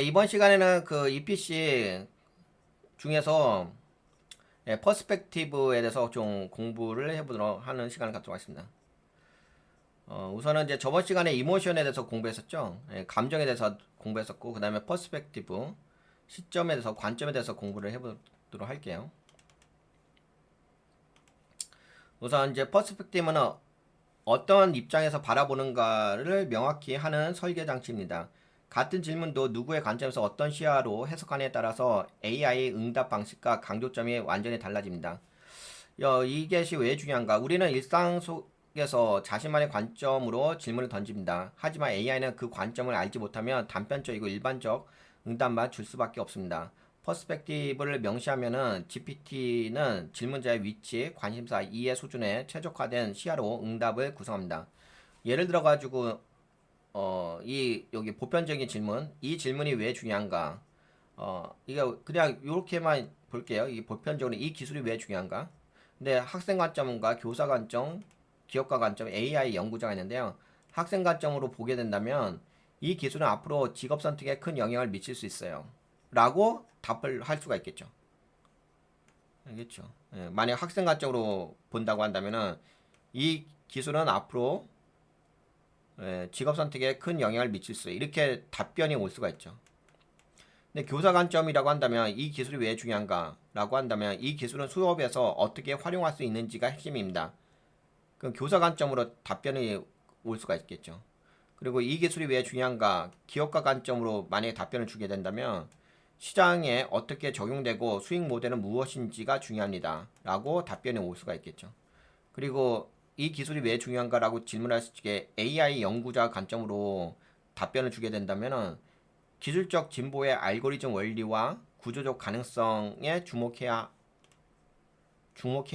이번 시간에는 그 EPC 중에서 퍼스펙티브에 대해서 좀 공부를 해보도록 하는 시간을 갖도록 하겠습니다. 우선은 이제 저번 시간에 이모션에 대해서 공부했었죠. 감정에 대해서 공부했었고, 그 다음에 퍼스펙티브, 시점에 대해서, 관점에 대해서 공부를 해보도록 할게요. 우선 이제 퍼스펙티브는 어떤 입장에서 바라보는가를 명확히 하는 설계 장치입니다. 같은 질문도 누구의 관점에서 어떤 시야로 해석하느냐에 따라서 AI의 응답 방식과 강조점이 완전히 달라집니다. 이것이 왜 중요한가? 우리는 일상 속에서 자신만의 관점으로 질문을 던집니다. 하지만 AI는 그 관점을 알지 못하면 단편적이고 일반적 응답만 줄 수밖에 없습니다. 퍼스펙티브를 명시하면은 GPT는 질문자의 위치, 관심사, 이해 수준에 최적화된 시야로 응답을 구성합니다. 예를 들어 가지고 이 여기 보편적인 질문, 이 질문이 왜 중요한가? 이거 그냥 이렇게만 볼게요. 이 보편적으로 이 기술이 왜 중요한가? 근데 학생 관점과 교사 관점, 기업가 관점, AI 연구자가 있는데요. 학생 관점으로 보게 된다면 이 기술은 앞으로 직업 선택에 큰 영향을 미칠 수 있어요. 라고 답을 할 수가 있겠죠. 알겠죠? 만약 학생 관점으로 본다고 한다면은 이 기술은 앞으로 직업 선택에 큰 영향을 미칠 수 있어요. 이렇게 답변이 올 수가 있죠. 근데 교사 관점이라고 한다면 이 기술이 왜 중요한가? 라고 한다면 이 기술은 수업에서 어떻게 활용할 수 있는지가 핵심입니다. 그럼 교사 관점으로 답변이 올 수가 있겠죠. 그리고 이 기술이 왜 중요한가? 기업가 관점으로 만약에 답변을 주게 된다면 시장에 어떻게 적용되고 수익 모델은 무엇인지가 중요합니다. 라고 답변이 올 수가 있겠죠. 그리고 이 기술이 왜 중요한가라고 질문할 때 AI 연구자 관점으로 답변을 주게 된다면 기술적 진보의 알고리즘 원리와 구조적 가능성에 주목해야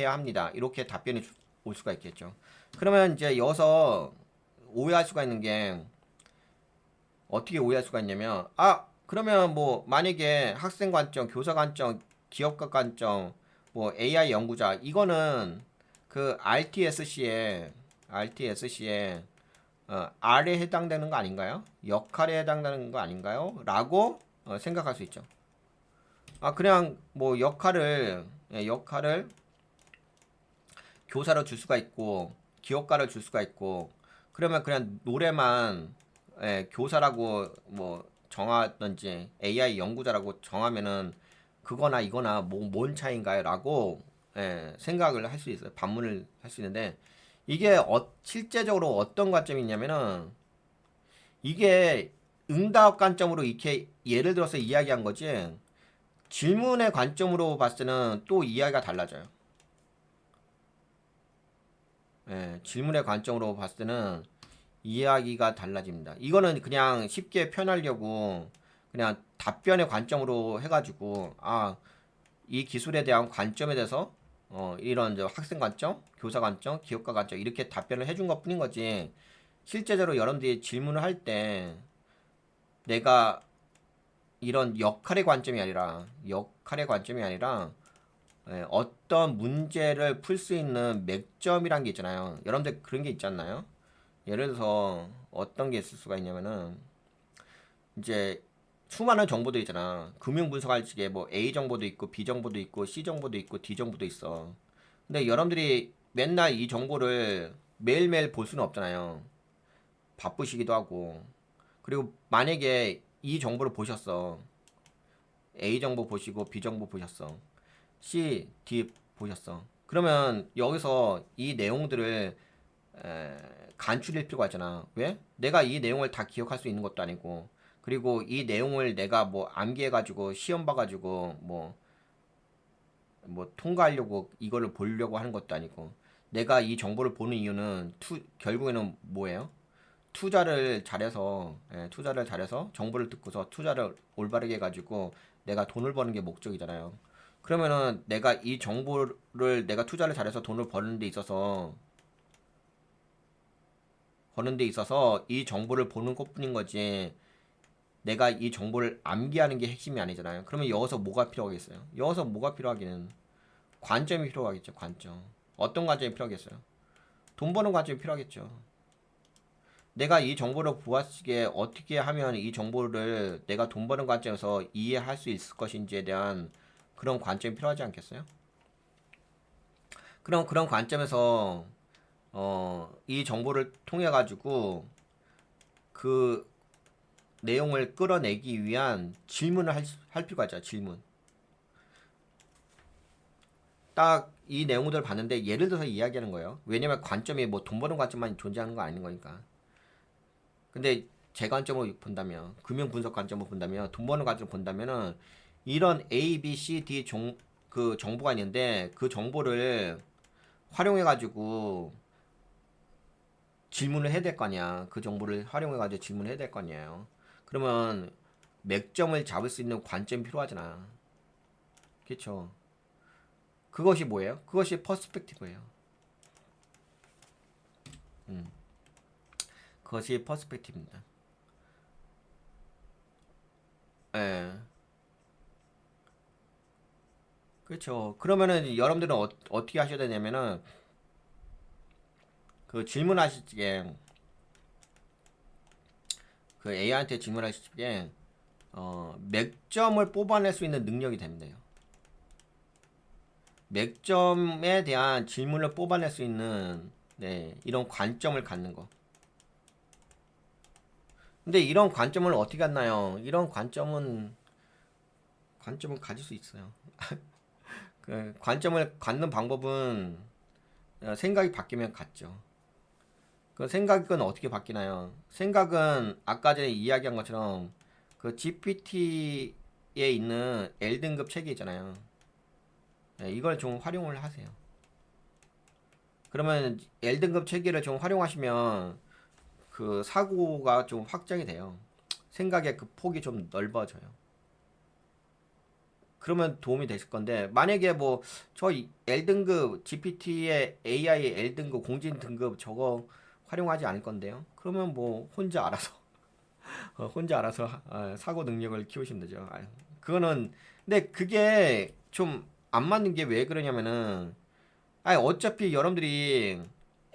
합니다. 이렇게 답변이 올 수가 있겠죠. 그러면 이제 여기서 오해할 수가 있는 게 어떻게 오해할 수가 있냐면 그러면 뭐 만약에 학생 관점, 교사 관점, 기업가 관점, 뭐 AI 연구자 이거는 그 RTSC에 R에 해당되는 거 아닌가요? 역할에 해당되는 거 아닌가요? 라고 생각할 수 있죠. 그냥 뭐 역할을 교사로 줄 수가 있고 기업가를 줄 수가 있고 그러면 그냥 노래만 교사라고 뭐 정하든지 AI 연구자라고 정하면은 그거나 이거나 뭐 뭔 차이인가요? 라고 생각을 할 수 있어요. 반문을 할 수 있는데 이게 실제적으로 어떤 관점이 있냐면은 이게 응답 관점으로 이렇게 예를 들어서 이야기한 거지 질문의 관점으로 봤을 때는 또 이야기가 달라져요. 질문의 관점으로 봤을 때는 이야기가 달라집니다. 이거는 그냥 쉽게 표현하려고 그냥 답변의 관점으로 해가지고 이 기술에 대한 관점에 대해서 이런 학생 관점, 교사 관점, 기업가 관점 이렇게 답변을 해준 것 뿐인 거지. 실제적으로 여러분들이 질문을 할 때 내가 이런 역할의 관점이 아니라 어떤 문제를 풀 수 있는 맥점이란 게 있잖아요. 여러분들 그런 게 있지 않나요? 예를 들어서 어떤 게 있을 수가 있냐면은 이제 수많은 정보도 있잖아. 금융 분석할 적에 뭐 A 정보도 있고 B 정보도 있고 C 정보도 있고 D 정보도 있어. 근데 여러분들이 맨날 이 정보를 매일매일 볼 수는 없잖아요. 바쁘시기도 하고. 그리고 만약에 이 정보를 보셨어. A 정보 보시고 B 정보 보셨어. C, D 보셨어. 그러면 여기서 이 내용들을 간추릴 필요가 있잖아. 왜? 내가 이 내용을 다 기억할 수 있는 것도 아니고, 그리고 이 내용을 내가 뭐 암기해가지고 시험 봐가지고 뭐 통과하려고 이거를 보려고 하는 것도 아니고, 내가 이 정보를 보는 이유는 결국에는 뭐예요? 투자를 잘해서 정보를 듣고서 투자를 올바르게 해가지고 내가 돈을 버는 게 목적이잖아요. 그러면은 내가 이 정보를 내가 투자를 잘해서 돈을 버는 데 있어서 이 정보를 보는 것뿐인 거지. 내가 이 정보를 암기하는 게 핵심이 아니잖아요. 그러면 여기서 뭐가 필요하겠어요? 여기서 뭐가 필요하기는 관점이 필요하겠죠. 관점. 어떤 관점이 필요하겠어요? 돈 버는 관점이 필요하겠죠. 내가 이 정보를 보았기에 어떻게 하면 이 정보를 내가 돈 버는 관점에서 이해할 수 있을 것인지에 대한 그런 관점이 필요하지 않겠어요? 그런 관점에서 이 정보를 통해 가지고 그 내용을 끌어내기 위한 질문을 할 필요가 있죠. 질문. 딱 이 내용들을 봤는데 예를 들어서 이야기하는 거예요. 왜냐면 관점이 뭐 돈 버는 관점만 존재하는 거 아닌 거니까. 근데 제 관점으로 본다면 금융 분석 관점으로 본다면 돈 버는 관점으로 본다면은 이런 A, B, C, D 그 정보가 있는데 그 정보를 활용해 가지고 질문을 해야 될 거 아니야. 그 정보를 활용해 가지고 질문을 해야 될 거 아니에요. 그러면 맥점을 잡을 수 있는 관점이 필요하잖아. 그렇죠? 그것이 뭐예요? 그것이 퍼스펙티브예요. 음. 그것이 퍼스펙티브입니다. 예. 그렇죠. 그러면은 여러분들은 어떻게 하셔야 되냐면은 그 질문하실 적에 그 AI한테 질문하실 적에 맥점을 뽑아낼 수 있는 능력이 됩니다. 맥점에 대한 질문을 뽑아낼 수 있는 네, 이런 관점을 갖는 거. 근데 이런 관점을 어떻게 갖나요? 이런 관점은 가질 수 있어요. 그 관점을 갖는 방법은 생각이 바뀌면 갖죠. 그 생각은 어떻게 바뀌나요? 생각은 아까 전에 이야기한 것처럼 그 GPT에 있는 L등급 체계 있잖아요. 네, 이걸 좀 활용을 하세요. 그러면 L등급 체계를 좀 활용하시면 그 사고가 좀 확장이 돼요. 생각의 그 폭이 좀 넓어져요. 그러면 도움이 되실 건데 만약에 뭐 저 L등급 GPT의 AI L등급 공진 등급 저거 활용하지 않을 건데요. 그러면 뭐 혼자 알아서 혼자 알아서 사고 능력을 키우시면 되죠. 그거는 근데 그게 좀 안 맞는 게 왜 그러냐면은 어차피 여러분들이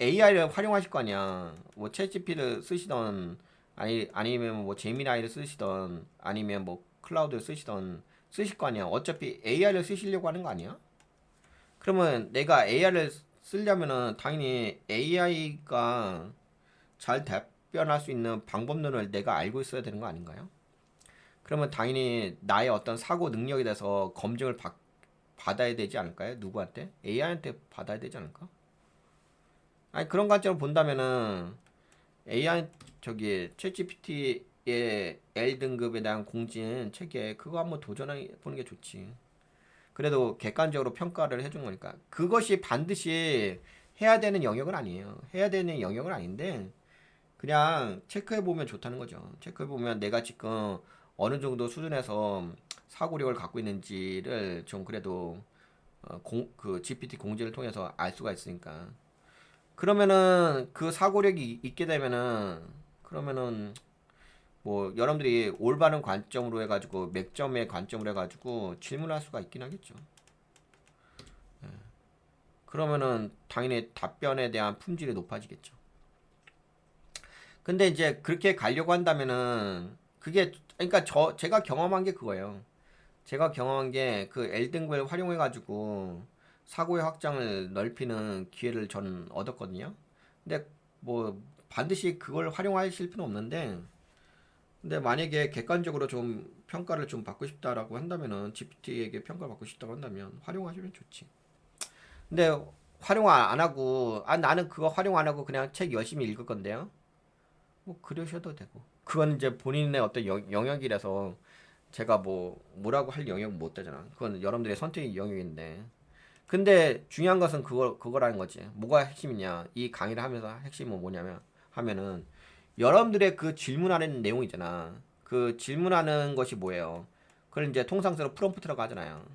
AI를 활용하실 거 아니야. 뭐 챗GPT를 쓰시던 아니면 뭐 제미나이를 쓰시던 아니면 뭐 클라우드를 쓰시던 쓰실 거 아니야. 어차피 AI를 쓰시려고 하는 거 아니야? 그러면 내가 AI를 쓰려면은 당연히 AI가 잘 답변할 수 있는 방법론을 내가 알고 있어야 되는 거 아닌가요? 그러면 당연히 나의 어떤 사고 능력에 대해서 검증을 받아야 되지 않을까요? 누구한테? AI한테 받아야 되지 않을까? 아니 그런 관점으로 본다면은 AI 저기 챗GPT의 L 등급에 대한 공진 체계 그거 한번 도전해 보는 게 좋지. 그래도 객관적으로 평가를 해준 거니까 그것이 반드시 해야 되는 영역은 아니에요. 해야 되는 영역은 아닌데 그냥 체크해 보면 좋다는 거죠. 체크해 보면 내가 지금 어느 정도 수준에서 사고력을 갖고 있는지를 좀 그래도 그 GPT 공지를 통해서 알 수가 있으니까. 그러면은 그 사고력이 있게 되면은 그러면은 뭐 여러분들이 올바른 관점으로 해가지고 맥점의 관점으로 해가지고 질문할 수가 있긴 하겠죠. 그러면은 당연히 답변에 대한 품질이 높아지겠죠. 근데 이제 그렇게 가려고 한다면은 그게 그러니까 제가 경험한 게 그거예요. 제가 경험한 게 그 L등급을 활용해 가지고 사고의 확장을 넓히는 기회를 저는 얻었거든요. 근데 뭐 반드시 그걸 활용하실 필요는 없는데 근데 만약에 객관적으로 좀 평가를 좀 받고 싶다라고 한다면은 GPT에게 평가를 받고 싶다고 한다면 활용하시면 좋지. 근데 활용 안 하고 나는 그거 활용 안 하고 그냥 책 열심히 읽을 건데요. 뭐 그러셔도 되고 그건 이제 본인의 어떤 영역이라서 제가 뭐라고 할 영역은 못 되잖아. 그건 여러분들의 선택의 영역인데 근데 중요한 것은 그거라는 거지. 뭐가 핵심이냐 이 강의를 하면서 핵심은 뭐냐면 하면은 여러분들의 그 질문하는 내용이잖아. 그 질문하는 것이 뭐예요? 그걸 이제 통상적으로 프롬프트라고 하잖아요.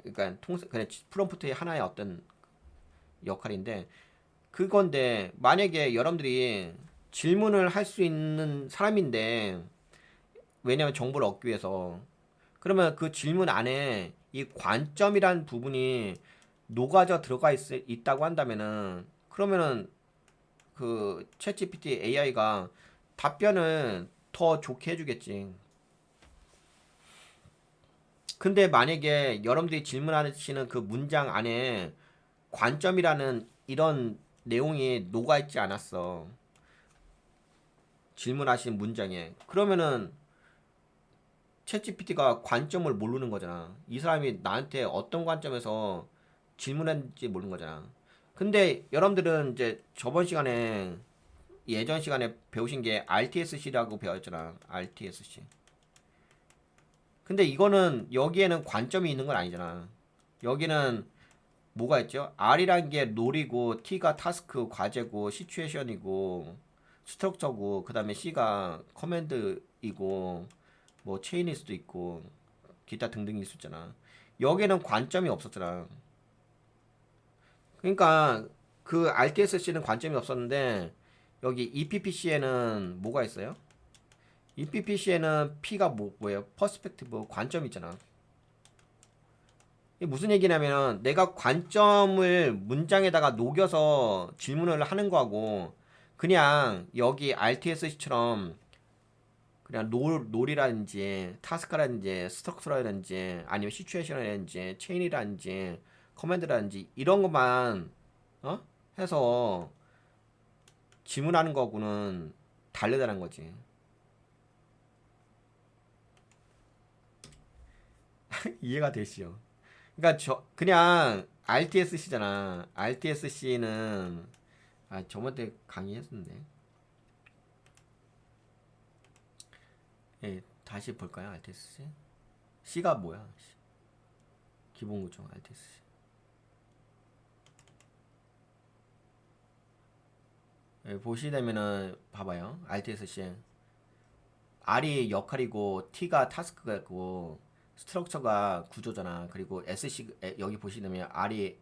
그러니까 그냥 프롬프트의 하나의 어떤 역할인데 그건데 만약에 여러분들이 질문을 할 수 있는 사람인데 왜냐면 정보를 얻기 위해서 그러면 그 질문 안에 이 관점이란 부분이 녹아져 들어가 있다고 한다면은 그러면은 그 챗GPT AI가 답변을 더 좋게 해주겠지. 근데 만약에 여러분들이 질문하시는 그 문장 안에 관점이라는 이런 내용이 녹아있지 않았어. 질문하신 문장에. 그러면은 챗GPT가 관점을 모르는 거잖아. 이 사람이 나한테 어떤 관점에서 질문했는지 모르는 거잖아. 근데 여러분들은 이제 저번 시간에 예전 시간에 배우신 게 RTSC라고 배웠잖아. RTSC. 근데 이거는 여기에는 관점이 있는 건 아니잖아. 여기는 뭐가 있죠? R이란 게 롤이고 T가 타스크 과제고 시츄에이션이고 스트럭처고 그다음에 C가 커맨드이고 뭐 체인일 수도 있고 기타 등등일 수 있잖아. 여기는 관점이 없었잖아. 그러니까 그 RTSC는 관점이 없었는데 여기 EPPC에는 뭐가 있어요? EPPC에는 P가 뭐예요? 퍼스펙티브 관점이 있잖아. 이게 무슨 얘기냐면 내가 관점을 문장에다가 녹여서 질문을 하는 거하고 그냥 여기 RTSC처럼 그냥 롤이라든지 타스크라든지 스트럭처라든지 아니면 시츄에이션이라든지 체인이라든지 커맨드라든지 이런 것만 해서 질문하는 거하고는 다르다는 거지. 이해가 되시죠? 그러니까 저 그냥 RTSC잖아. RTSC는 저번에 강의했었는데. 예, 다시 볼까요? RTSC. C가 뭐야? 기본 구조 RTSC. 예, 보시게 되면은 봐봐요. RTSC. R이 역할이고 T가 타스크고 스트럭처가 구조잖아. 그리고 SC 여기 보시면 R이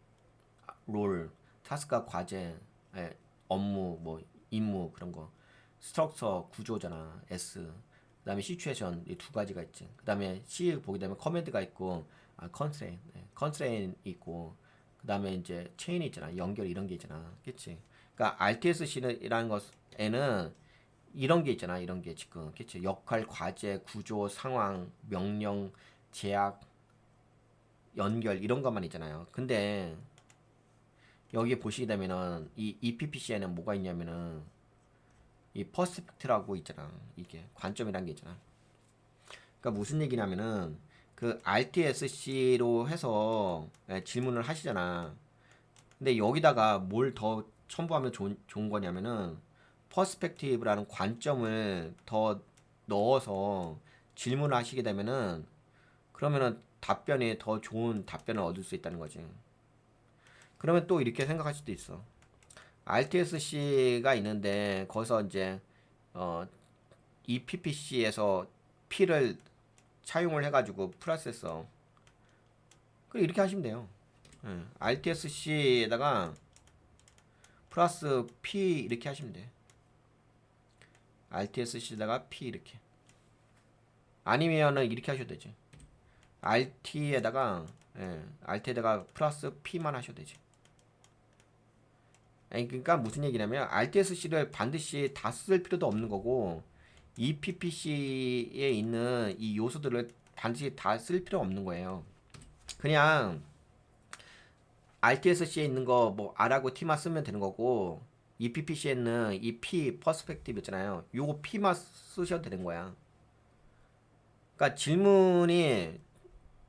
롤, 타스크가 과제, 예, 업무, 뭐 임무 그런 거. 스트럭처 구조잖아. S. 그다음에 시츄에이션 이 두 가지가 있지. 그다음에 C 보게 되면 커맨드가 있고 컨스트레인, 컨스트레인 있고 그다음에 이제 체인이 있잖아. 연결 이런 게 있잖아. 그치? 그러니까 RTSC라는 것에는 이런 게 있잖아. 이런 게 지금 그치? 역할, 과제, 구조, 상황, 명령, 제약, 연결 이런 것만 있잖아요. 근데 여기 보시게 되면은 이 EPPC에는 뭐가 있냐면은 이 퍼스펙트라고 있잖아. 이게 관점이란 게 있잖아. 그러니까 무슨 얘기냐면은 그 RTSC로 해서 질문을 하시잖아. 근데 여기다가 뭘 더 첨부하면 좋은 거냐면은 퍼스펙티브라는 관점을 더 넣어서 질문을 하시게 되면은 그러면은 답변이 더 좋은 답변을 얻을 수 있다는 거지. 그러면 또 이렇게 생각할 수도 있어. RTSC가 있는데 거기서 이제 어, EPPC에서 P를 차용을 해가지고 플러스했어. 그럼 이렇게 하시면 돼요. RTSC에다가 플러스 P 이렇게 하시면 돼. RTSC에다가 P 이렇게. 아니면은 이렇게 하셔도 되지. RT에다가 플러스 P만 하셔도 되지. 아니, 그러니까 무슨 얘기냐면 RTSC를 반드시 다 쓸 필요도 없는 거고 EPPC에 있는 이 요소들을 반드시 다 쓸 필요 없는 거예요. 그냥 RTSC에 있는 거 뭐 R하고 T만 쓰면 되는 거고 EPPC에는 이 P 퍼스펙티브 있잖아요. 요거 P만 쓰셔도 되는 거야. 그러니까 질문이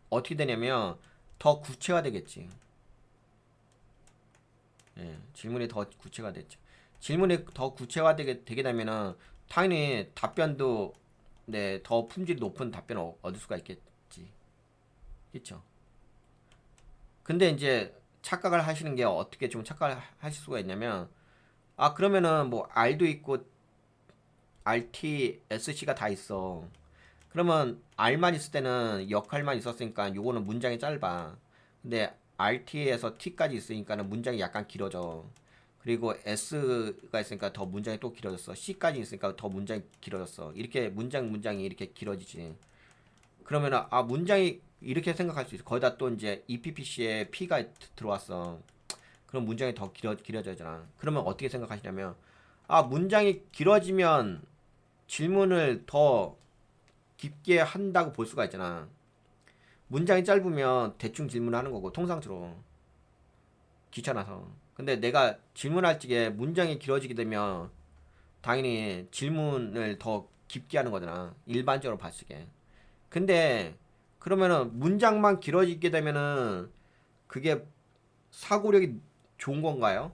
어떻게 되냐면 더 구체화되겠지. 예, 질문이 더 구체가 됐죠. 질문이 더 구체화되게 되면은 당연히 답변도 더 품질 높은 답변을 얻을 수가 있겠지. 그렇죠? 근데 이제 착각을 하시는 게 어떻게 좀 착각을 하실 수가 있냐면 그러면은 뭐 R도 있고 RT, SC가 다 있어. 그러면 R만 있을 때는 역할만 있었으니까 요거는 문장이 짧아. 근데 RT에서 T까지 있으니까는 문장이 약간 길어져. 그리고 S가 있으니까 더 문장이 또 길어졌어. C까지 있으니까 더 문장이 길어졌어. 이렇게 문장이 이렇게 길어지지. 그러면은 문장이 이렇게 생각할 수 있어. 거기다 또 이제 EPPC에 P가 들어왔어. 그럼 문장이 더 길어져잖아. 그러면 어떻게 생각하시냐면 문장이 길어지면 질문을 더 깊게 한다고 볼 수가 있잖아. 문장이 짧으면 대충 질문하는 거고 통상적으로 귀찮아서. 근데 내가 질문할 적에 문장이 길어지게 되면 당연히 질문을 더 깊게 하는 거잖아. 일반적으로 봤을 때. 근데 그러면은 문장만 길어지게 되면은 그게 사고력이 좋은 건가요?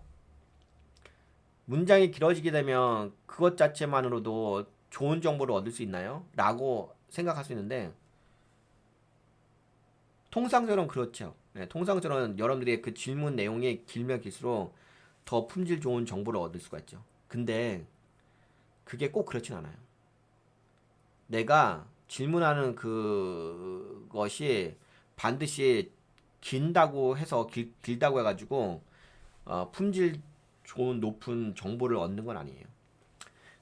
문장이 길어지게 되면 그것 자체만으로도 좋은 정보를 얻을 수 있나요? 라고 생각할 수 있는데 통상적으로는 그렇죠. 네, 통상적으로는 여러분들이 그 질문 내용이 길면 길수록 더 품질 좋은 정보를 얻을 수가 있죠. 근데 그게 꼭 그렇진 않아요. 내가 질문하는 그것이 반드시 길다고 해서 길다고 해가지고 품질 좋은 높은 정보를 얻는 건 아니에요.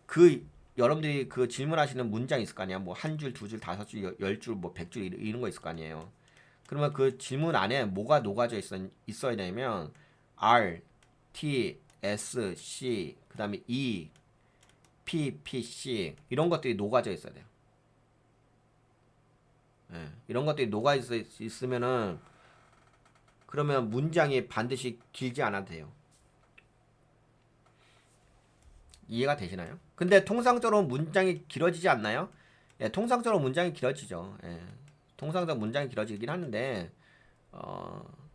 그 여러분들이 그 질문하시는 문장 있을 거 아니야. 뭐 한 줄, 두 줄, 다섯 줄, 열 줄, 뭐 백 줄 이런 거 있을 거 아니에요. 그러면 그 질문 안에 뭐가 녹아져 있어야 되냐면 R, T, S, C, 그다음에 E, P, P, C 이런 것들이 녹아져 있어야 돼요. 예, 이런 것들이 있으면은 그러면 문장이 반드시 길지 않아도 돼요. 이해가 되시나요? 근데 통상적으로 문장이 길어지지 않나요? 예, 통상적으로 문장이 길어지죠. 예, 통상적으로 문장이 길어지긴 하는데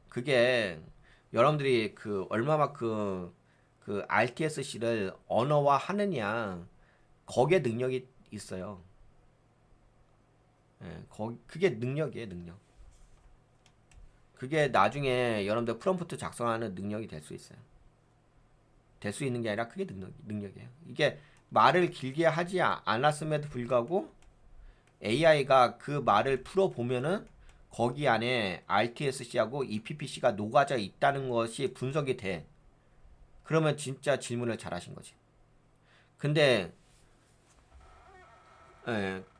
그게 여러분들이 그 얼마만큼 그 RTSC를 언어화 하느냐 거기에 능력이 있어요. 예, 그게 능력이에요, 능력. 그게 나중에 여러분들 프롬프트 작성하는 능력이 될 수 있어요. 될 수 있는 게 아니라 그게 능력이에요. 이게 말을 길게 하지 않았음에도 불구하고 AI가 그 말을 풀어보면은 거기 안에 RTSC하고 EPPC가 녹아져 있다는 것이 분석이 돼. 그러면 진짜 질문을 잘하신 거지. 근데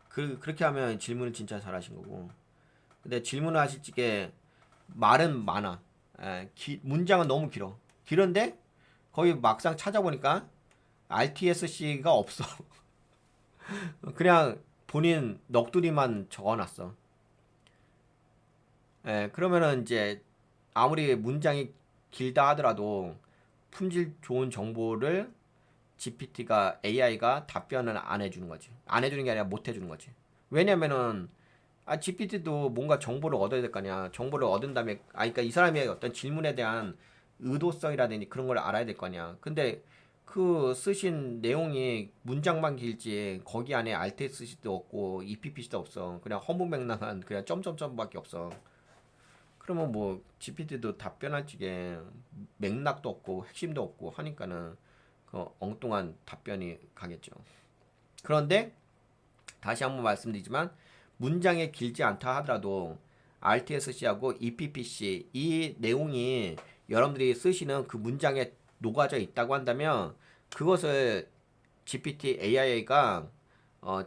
그렇게 하면 질문을 진짜 잘하신 거고. 근데 질문을 하실 적에 말은 많아. 문장은 너무 길어. 길은데 거기 막상 찾아보니까 RTSC가 없어. 그냥 본인 넋두리만 적어놨어. 그러면은 이제 아무리 문장이 길다 하더라도 품질 좋은 정보를 AI가 답변을 안 해주는 거지. 안 해주는 게 아니라 못 해주는 거지. 왜냐면은 GPT도 뭔가 정보를 얻어야 될 거 아니야. 정보를 얻은 다음에 그러니까 이 사람의 어떤 질문에 대한 의도성이라든지 그런 걸 알아야 될 거 아니야. 근데 그 쓰신 내용이 문장만 길지 거기 안에 RTSC도 없고 EPPC도 없어. 그냥 허무맹랑한 그냥 점점점밖에 없어. 그러면 뭐 GPT도 답변할 적에 맥락도 없고 핵심도 없고 하니까는 그 엉뚱한 답변이 가겠죠. 그런데 다시 한번 말씀드리지만 문장이 길지 않다 하더라도 RTSC하고 EPPC 이 내용이 여러분들이 쓰시는 그 문장에 녹아져 있다고 한다면 그것을 GPT AI가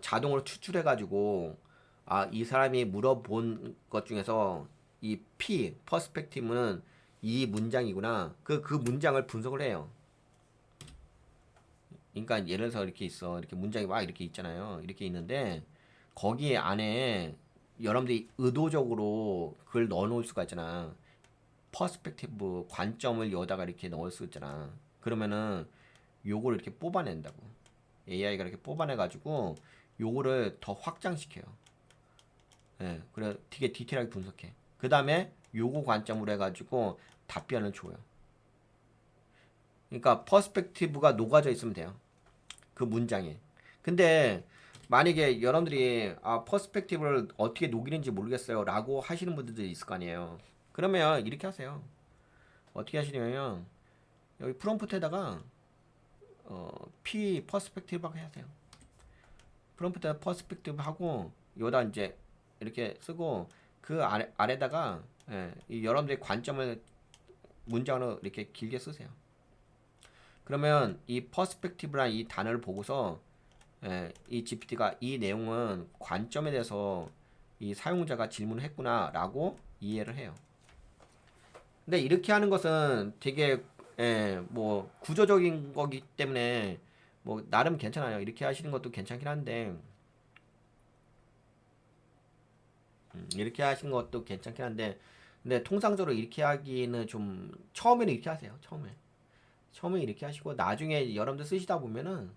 자동으로 추출해가지고 이 사람이 물어본 것 중에서 이 퍼스펙티브는 이 문장이구나. 그 문장을 분석을 해요. 그러니까 예를 들어서 이렇게 있어. 이렇게 문장이 막 이렇게 있잖아요. 이렇게 있는데 거기 안에 여러분들이 의도적으로 그걸 넣어 놓을 수가 있잖아. 퍼스펙티브 관점을 여다가 이렇게 넣을 수 있잖아. 그러면은 요거를 이렇게 뽑아낸다고. AI가 이렇게 뽑아내 가지고 요거를 더 확장시켜요. 예. 그래 되게 디테일하게 분석해. 그다음에 요거 관점으로 해 가지고 답변을 줘요. 그러니까 퍼스펙티브가 녹아져 있으면 돼요. 그 문장에. 근데 만약에 여러분들이 퍼스펙티브를 어떻게 녹이는지 모르겠어요 라고 하시는 분들도 있을 거 아니에요. 그러면 이렇게 하세요. 어떻게 하시냐면 여기 프롬프트에다가 퍼스펙티브 하게 하세요. 프롬프트 퍼스펙티브 하고 여기다 이제 이렇게 쓰고 그 아래다가 이 여러분들의 관점을 문장으로 이렇게 길게 쓰세요. 그러면 이 퍼스펙티브란 이 단어를 보고서 이 GPT가 이 내용은 관점에 대해서 이 사용자가 질문을 했구나라고 이해를 해요. 근데 이렇게 하는 것은 되게 뭐 구조적인 거기 때문에 뭐 나름 괜찮아요. 이렇게 하시는 것도 괜찮긴 한데 이렇게 하시는 것도 괜찮긴 한데 근데 통상적으로 이렇게 하기는 좀 처음에는 이렇게 하세요. 처음에 이렇게 하시고 나중에 여러분들 쓰시다 보면은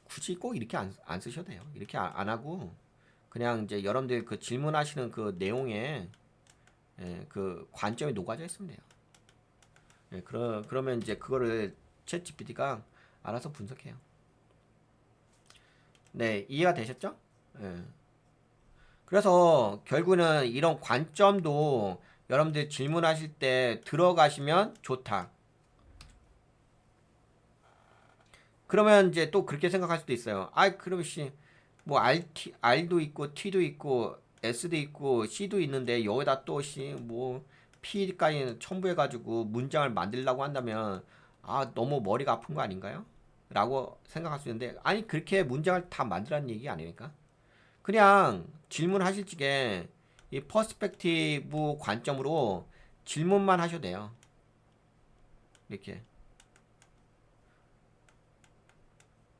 굳이 꼭 이렇게 안 쓰셔도 돼요. 이렇게 안 하고 그냥 이제 여러분들 그 질문하시는 그 내용에 그 관점이 녹아져 있으면 돼요. 그러면 이제 그거를 챗 GPT가 알아서 분석해요. 네, 이해가 되셨죠? 예. 그래서 결국은 이런 관점도 여러분들 질문하실 때 들어가시면 좋다. 그러면 이제 또 그렇게 생각할 수도 있어요. 그럼 뭐 R도 있고 T도 있고 S도 있고 C도 있는데 여기다 또 뭐 P까지 첨부해가지고 문장을 만들려고 한다면 너무 머리가 아픈 거 아닌가요? 라고 생각할 수 있는데 아니 그렇게 문장을 다 만들라는 얘기 아니니까 그냥 질문하실 적에 이 퍼스펙티브 관점으로 질문만 하셔도 돼요. 이렇게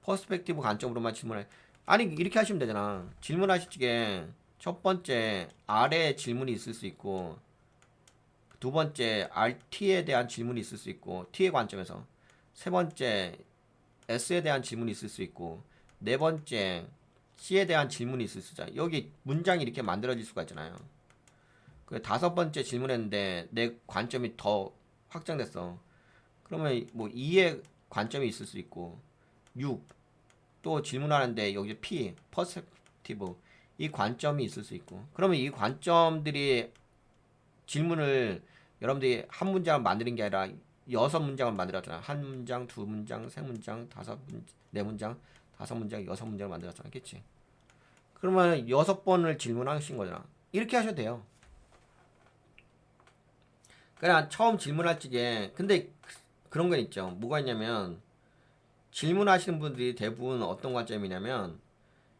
퍼스펙티브 관점으로만 질문해. 아니 이렇게 하시면 되잖아. 질문하실 적에 첫 번째 R에 질문이 있을 수 있고 두 번째 RT에 대한 질문이 있을 수 있고 T의 관점에서 세 번째 S에 대한 질문이 있을 수 있고 네 번째 C에 대한 질문이 있을 수 있잖아. 여기 문장이 이렇게 만들어질 수가 있잖아요. 그 다섯 번째 질문했는데 내 관점이 더 확장됐어. 그러면 뭐 2의 관점이 있을 수 있고 6 또 질문하는데 여기 P, 퍼스펙티브 이 관점이 있을 수 있고 그러면 이 관점들이 질문을 여러분들이 한 문장을 만드는 게 아니라 여섯 문장을 만들었잖아. 한 문장, 두 문장, 세 문장, 다섯 문장, 네 문장, 다섯 문장, 여섯 문장을 만들었잖아. 그치? 그러면 여섯 번을 질문하신 거잖아. 이렇게 하셔도 돼요. 그냥 처음 질문할 적에 근데 그런 건 있죠. 뭐가 있냐면 질문하시는 분들이 대부분 어떤 관점이냐면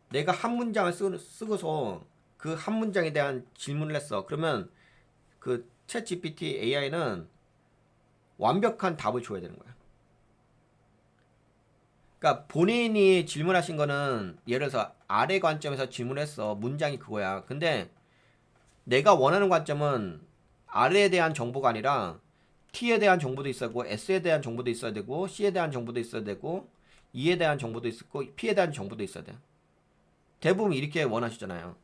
내가 한 문장을 쓰고서 그 한 문장에 대한 질문을 했어. 그러면 그 챗 GPT AI는 완벽한 답을 줘야 되는 거야. 그러니까 본인이 질문하신 거는 예를 들어서 아래 관점에서 질문했어. 문장이 그거야. 근데 내가 원하는 관점은 R에 대한 정보가 아니라 T에 대한 정보도 있어야 되고 S에 대한 정보도 있어야 되고 C에 대한 정보도 있어야 되고 E에 대한 정보도 있고 P에 대한 정보도 있어야 돼. 대부분 이렇게 원하시잖아요.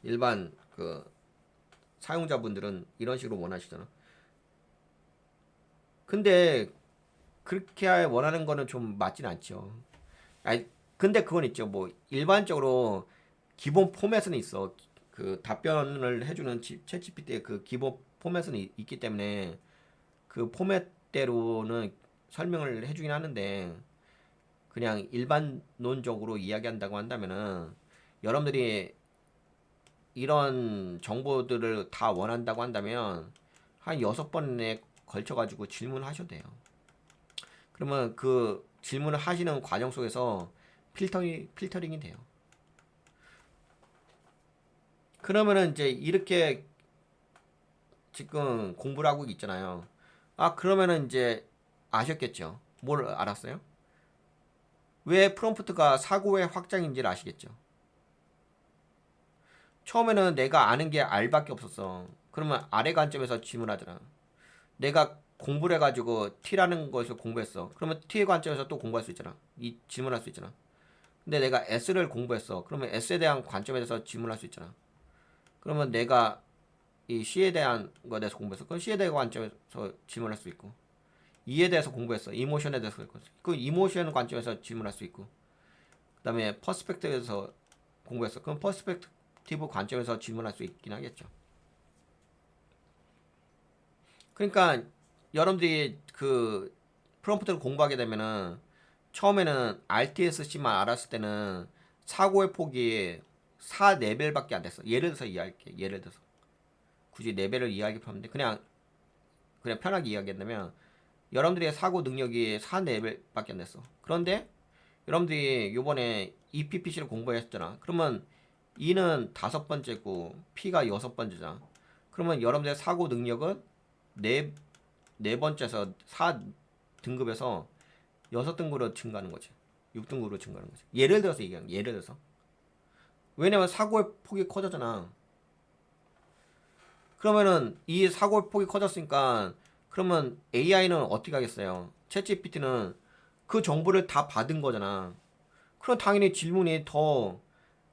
일반 그 사용자분들은 이런 식으로 원하시잖아. 근데 그렇게 원하는 거는 좀 맞진 않죠. 아니, 근데 그건 있죠. 뭐 일반적으로 기본 포맷은 있어. 그 답변을 해주는 챗 GPT의 그 기본 포맷은 있기 때문에 그 포맷대로는 설명을 해주긴 하는데 그냥 일반론적으로 이야기한다고 한다면은 여러분들이 이런 정보들을 다 원한다고 한다면 한 여섯 번에 걸쳐가지고 질문하셔도 돼요. 그러면 그 질문을 하시는 과정 속에서 필터링이 돼요. 그러면은 이제 이렇게 지금 공부를 하고 있잖아요. 그러면은 이제 아셨겠죠? 뭘 알았어요? 왜 프롬프트가 사고의 확장인지를 아시겠죠? 처음에는 내가 아는 게 R밖에 없었어. 그러면 R의 관점에서 질문하잖아. 내가 공부를 해가지고 T라는 것을 공부했어. 그러면 T의 관점에서 또 공부할 수 있잖아. 이 질문할 수 있잖아. 근데 내가 S를 공부했어. 그러면 S에 대한 관점에 대해서 질문할 수 있잖아. 그러면 내가 이 C에 대한 거에 대해서 공부했어. 그럼 C에 대한 관점에서 질문할 수 있고. E에 대해서 공부했어. 이모션에 대해서 그 이모션 관점에서 질문할 수 있고. 그다음에 퍼스펙티브에서 공부했어. 그럼 퍼스펙티브 관점에서 질문할 수 있긴 하겠죠. 그러니까 여러분들이 그 프롬프트를 공부하게 되면은 처음에는 RTSC만 알았을 때는 사고의 폭이 4레벨밖에 안 됐어. 예를 들어서 이해할게. 예를 들어서 굳이 레벨을 이해하기 편한데 그냥 편하게 이야기한다면 여러분들의 사고 능력이 4레벨밖에 안 됐어. 그런데 여러분들이 요번에 EPPC를 공부했잖아. 그러면 E는 다섯 번째고 P가 여섯 번째잖아. 그러면 여러분들의 사고 능력은 네 번째에서 4등급에서 6등급으로 증가하는 거지. 6등급으로 증가하는 거지. 예를 들어서 얘기하는 예를 들어서. 왜냐면 사고의 폭이 커졌잖아. 그러면은 이 사고의 폭이 커졌으니까 그러면 AI는 어떻게 하겠어요? 챗GPT는 그 정보를 다 받은 거잖아. 그럼 당연히 질문이 더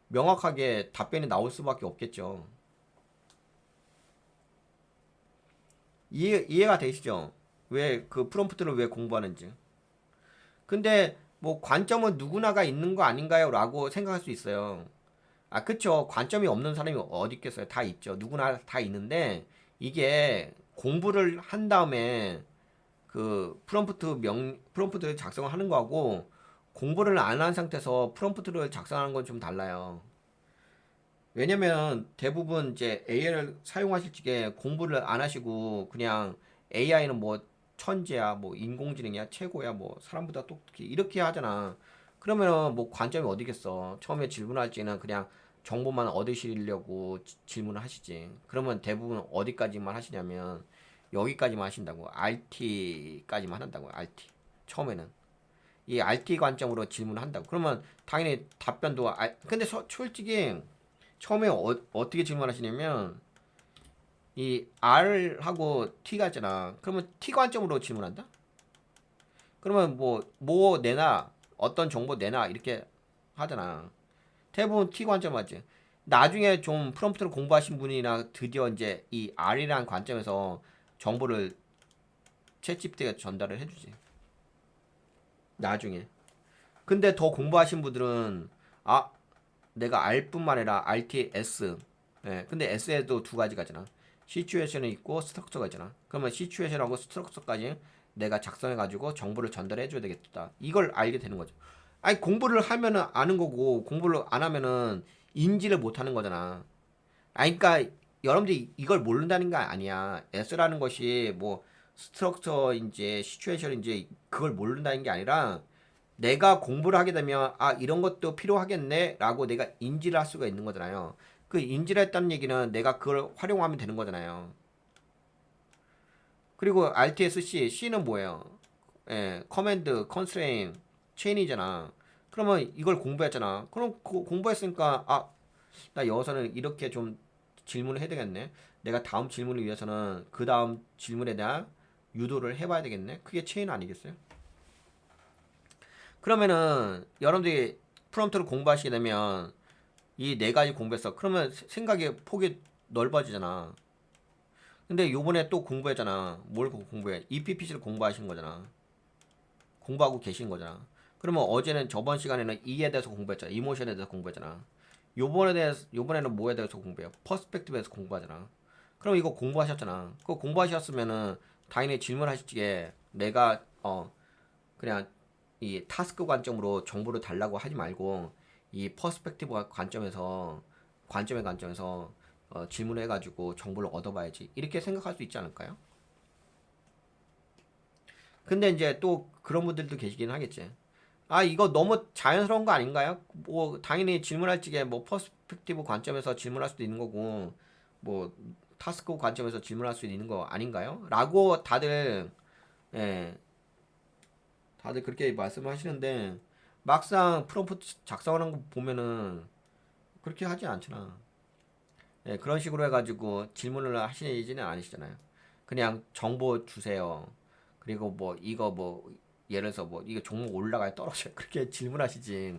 명확하게 답변이 나올 수밖에 없겠죠. 이해가 되시죠? 왜 그 프롬프트를 왜 공부하는지. 근데 뭐 관점은 누구나가 있는 거 아닌가요? 라고 생각할 수 있어요. 아, 그쵸. 관점이 없는 사람이 어디 있겠어요. 다 있죠. 누구나 다 있는데 이게 공부를 한 다음에 그 프롬프트를 작성을 하는 거하고 공부를 안 한 상태에서 프롬프트를 작성하는 건 좀 달라요. 왜냐면 대부분 이제 AI를 사용하실 적에 공부를 안 하시고 그냥 AI는 뭐 천재야, 뭐 인공지능이야, 최고야, 뭐 사람보다 똑똑히 이렇게 하잖아. 그러면 뭐 관점이 어디겠어? 처음에 질문할 때는 그냥 정보만 얻으시려고 질문을 하시지. 그러면 대부분 어디까지만 하시냐면 여기까지만 하신다고. RT까지만 한다고. RT. 처음에는. 이 RT 관점으로 질문을 한다고. 그러면 당연히 답변도 근데 솔직히 처음에 어떻게 질문하시냐면 이 R하고 T가 있잖아. 그러면 T 관점으로 질문한다? 그러면 뭐 내놔 어떤 정보 내놔 이렇게 하잖아. 대부분 T 관점 맞지? 나중에 좀 프롬프트를 공부하신 분이나 드디어 이제 이 R이라는 관점에서 정보를 챗GPT가 전달을 해주지. 나중에. 근데 더 공부하신 분들은 아 내가 R뿐만 아니라 RTS. 예, 근데 S에도 두 가지가 있잖아. 시츄에이션이 있고 스트럭처가 있잖아. 그러면 시츄에이션하고 스트럭처까지 내가 작성해가지고 정보를 전달해줘야 되겠다. 이걸 알게 되는 거죠. 아니 공부를 하면은 아는 거고 공부를 안 하면은 인지를 못 하는 거잖아. 아니 그러니까 여러분들이 이걸 모른다는 게 아니야. S라는 것이 뭐 스트럭처인지 시츄에이션인지 그걸 모른다는 게 아니라 내가 공부를 하게 되면 아 이런 것도 필요하겠네 라고 내가 인지를 할 수가 있는 거잖아요. 그 인지를 했다는 얘기는 내가 그걸 활용하면 되는 거잖아요. 그리고 RTSC, C는 뭐예요? 예, 커맨드, 컨스트레인, 체인이잖아. 그러면 이걸 공부했잖아. 그럼 공부했으니까 아 나 여기서는 이렇게 좀 질문을 해야 되겠네. 내가 다음 질문을 위해서는 그 다음 질문에 대한 유도를 해봐야 되겠네. 그게 체인 아니겠어요? 그러면은 여러분들이 프롬프트를 공부하시게 되면 이 네 가지 공부했어. 그러면 생각의 폭이 넓어지잖아. 근데 요번에 또 공부했잖아. 뭘 공부해? EPPC를 공부하신 거잖아. 공부하고 계신 거잖아. 그러면 어제는 저번 시간에는 E에 대해서 공부했잖아. 이모션에 대해서 공부했잖아. 요번에는 뭐에 대해서 공부해요? 퍼스펙티브에서 공부하잖아. 그럼 이거 공부하셨잖아. 그거 공부하셨으면은 당연히 질문하실 적에 내가 그냥 이 타스크 관점으로 정보를 달라고 하지 말고 이 퍼스펙티브 관점의 관점에서 질문을 해가지고 정보를 얻어봐야지 이렇게 생각할 수 있지 않을까요? 근데 이제 또 그런 분들도 계시긴 하겠지. 아 이거 너무 자연스러운 거 아닌가요? 뭐 당연히 질문할 적에 뭐 퍼스펙티브 관점에서 질문할 수도 있는 거고 뭐 타스크 관점에서 질문할 수 있는 거 아닌가요? 라고 예, 다들 그렇게 말씀하시는데 막상 프롬프트 작성하는 거 보면은 그렇게 하지 않잖아. 예, 그런 식으로 해가지고 질문을 하시지는 않으시잖아요. 그냥 정보 주세요. 그리고 뭐 이거 뭐 예를 들어서 뭐 이거 종목 올라가요 떨어져요 그렇게 질문하시지.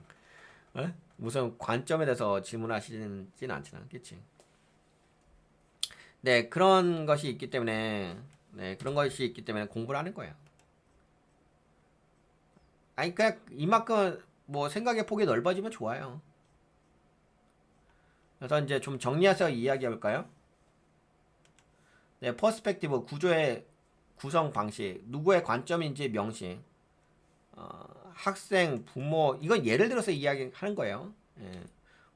예? 무슨 관점에 대해서 질문하시지는 않잖아, 그치? 네, 그런 것이 있기 때문에 그런 것이 있기 때문에 공부를 하는 거예요. 아니 그냥 이만큼 뭐 생각의 폭이 넓어지면 좋아요. 그래서 이제 좀 정리해서 이야기해 볼까요? 네, 퍼스펙티브 구조의 구성 방식, 누구의 관점인지 명시, 학생, 부모, 이건 예를 들어서 이야기하는 거예요. 예.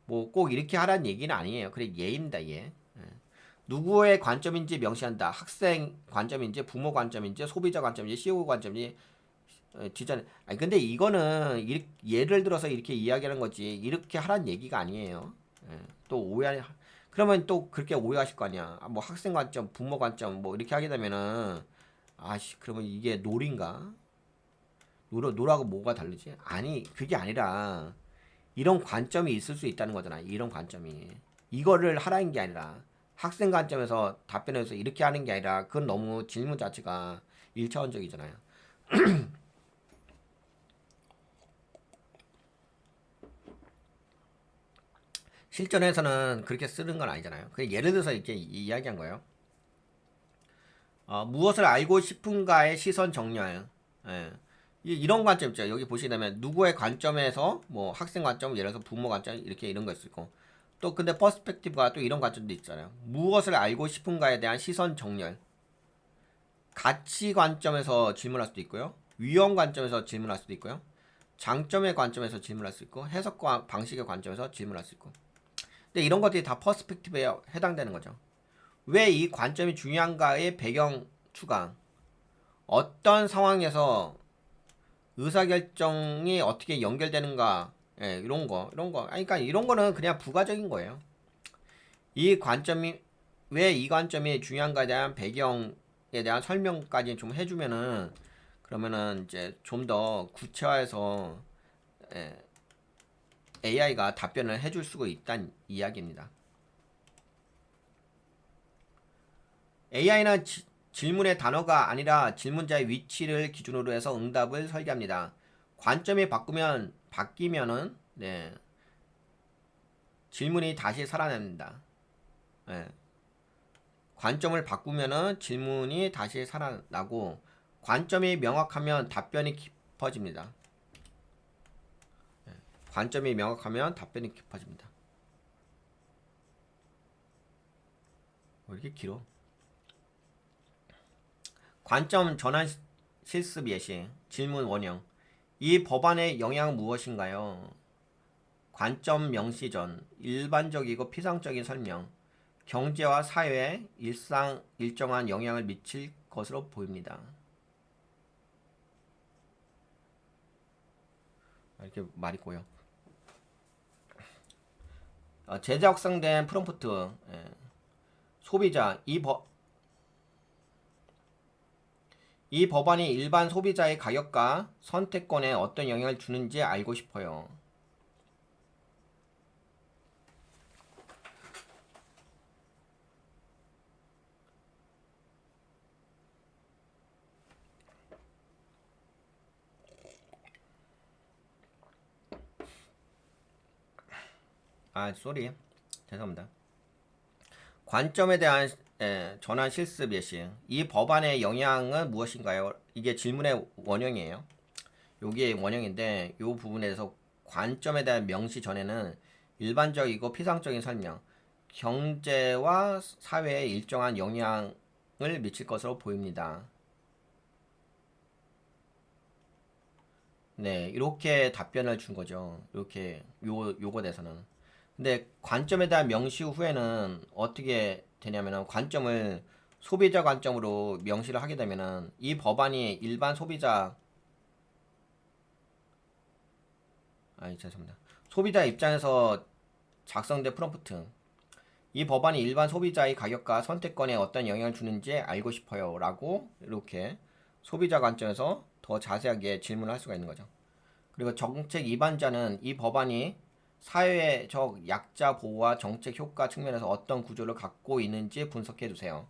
뭐 꼭 이렇게 하라는 얘기는 아니에요. 그래 예입니다, 예. 예. 누구의 관점인지 명시한다. 학생 관점인지, 부모 관점인지, 소비자 관점인지, CEO 관점인지, 디자인. 아니 근데 이거는 예를 들어서 이렇게 이야기하는 거지. 이렇게 하라는 얘기가 아니에요. 예. 또 그러면 또 그렇게 오해하실 거 아니야. 아, 뭐 학생 관점, 부모 관점 뭐 이렇게 하게 되면은 아씨 그러면 이게 놀인가? 노라고 뭐가 다르지? 아니, 그게 아니라 이런 관점이 있을 수 있다는 거잖아. 이런 관점이. 이거를 하라는 게 아니라 학생 관점에서 답변해서 이렇게 하는 게 아니라 그건 너무 질문 자체가 1차원적이잖아요. 실전에서는 그렇게 쓰는 건 아니잖아요. 그 예를 들어서 이렇게 이야기한 거예요. 무엇을 알고 싶은가의 시선 정렬. 예. 이런 관점 있죠. 여기 보시게 되면 누구의 관점에서 뭐 학생 관점, 예를 들어서 부모 관점 이렇게 이런 거 있을 거고. 또 근데 퍼스펙티브가 또 이런 관점도 있잖아요. 무엇을 알고 싶은가에 대한 시선 정렬. 가치 관점에서 질문할 수도 있고요. 위험 관점에서 질문할 수도 있고요. 장점의 관점에서 질문할 수 있고 해석 방식의 관점에서 질문할 수 있고. 근데 이런 것들이 다 퍼스펙티브에 해당되는 거죠. 왜 이 관점이 중요한가의 배경 추가. 어떤 상황에서 의사결정이 어떻게 연결되는가. 예, 이런 거. 아니, 그러니까 이런 거는 그냥 부가적인 거예요. 이 관점이 왜 이 관점이 중요한가에 대한 배경에 대한 설명까지 좀 해주면은 그러면은 이제 좀 더 구체화해서 AI가 답변을 해줄 수가 있다는 이야기입니다. AI는 질문의 단어가 아니라 질문자의 위치를 기준으로 해서 응답을 설계합니다. 관점이 바뀌면은 질문이 다시 살아납니다. 네. 관점을 바꾸면은 질문이 다시 살아나고 관점이 명확하면 답변이 깊어집니다. 관점이 명확하면 답변이 깊어집니다. 왜 이렇게 길어? 관점 전환 실습 예시 질문 원형 이 법안의 영향은 무엇인가요? 관점 명시 전 일반적이고 피상적인 설명 경제와 사회에 일정한 영향을 미칠 것으로 보입니다. 이렇게 말이 고요. 제작 확산된 프롬프트 소비자 이 법안이 일반 소비자의 가격과 선택권에 어떤 영향을 주는지 알고 싶어요. 쏘리. 죄송합니다. 관점에 대한 전환 실습 예시. 이 법안의 영향은 무엇인가요? 이게 질문의 원형이에요. 여기에 원형인데 이 부분에서 관점에 대한 명시 전에는 일반적이고 피상적인 설명, 경제와 사회에 일정한 영향을 미칠 것으로 보입니다. 네, 이렇게 답변을 준 거죠. 이렇게 요거 대해서는. 근데 관점에 대한 명시 후에는 어떻게 되냐면은 관점을 소비자 관점으로 명시를 하게 되면은 이 법안이 일반 소비자 죄송합니다. 소비자 입장에서 작성된 프롬프트 이 법안이 일반 소비자의 가격과 선택권에 어떤 영향을 주는지 알고 싶어요 라고 이렇게 소비자 관점에서 더 자세하게 질문을 할 수가 있는 거죠. 그리고 정책 입안자는 이 법안이 사회적 약자 보호와 정책 효과 측면에서 어떤 구조를 갖고 있는지 분석해 주세요.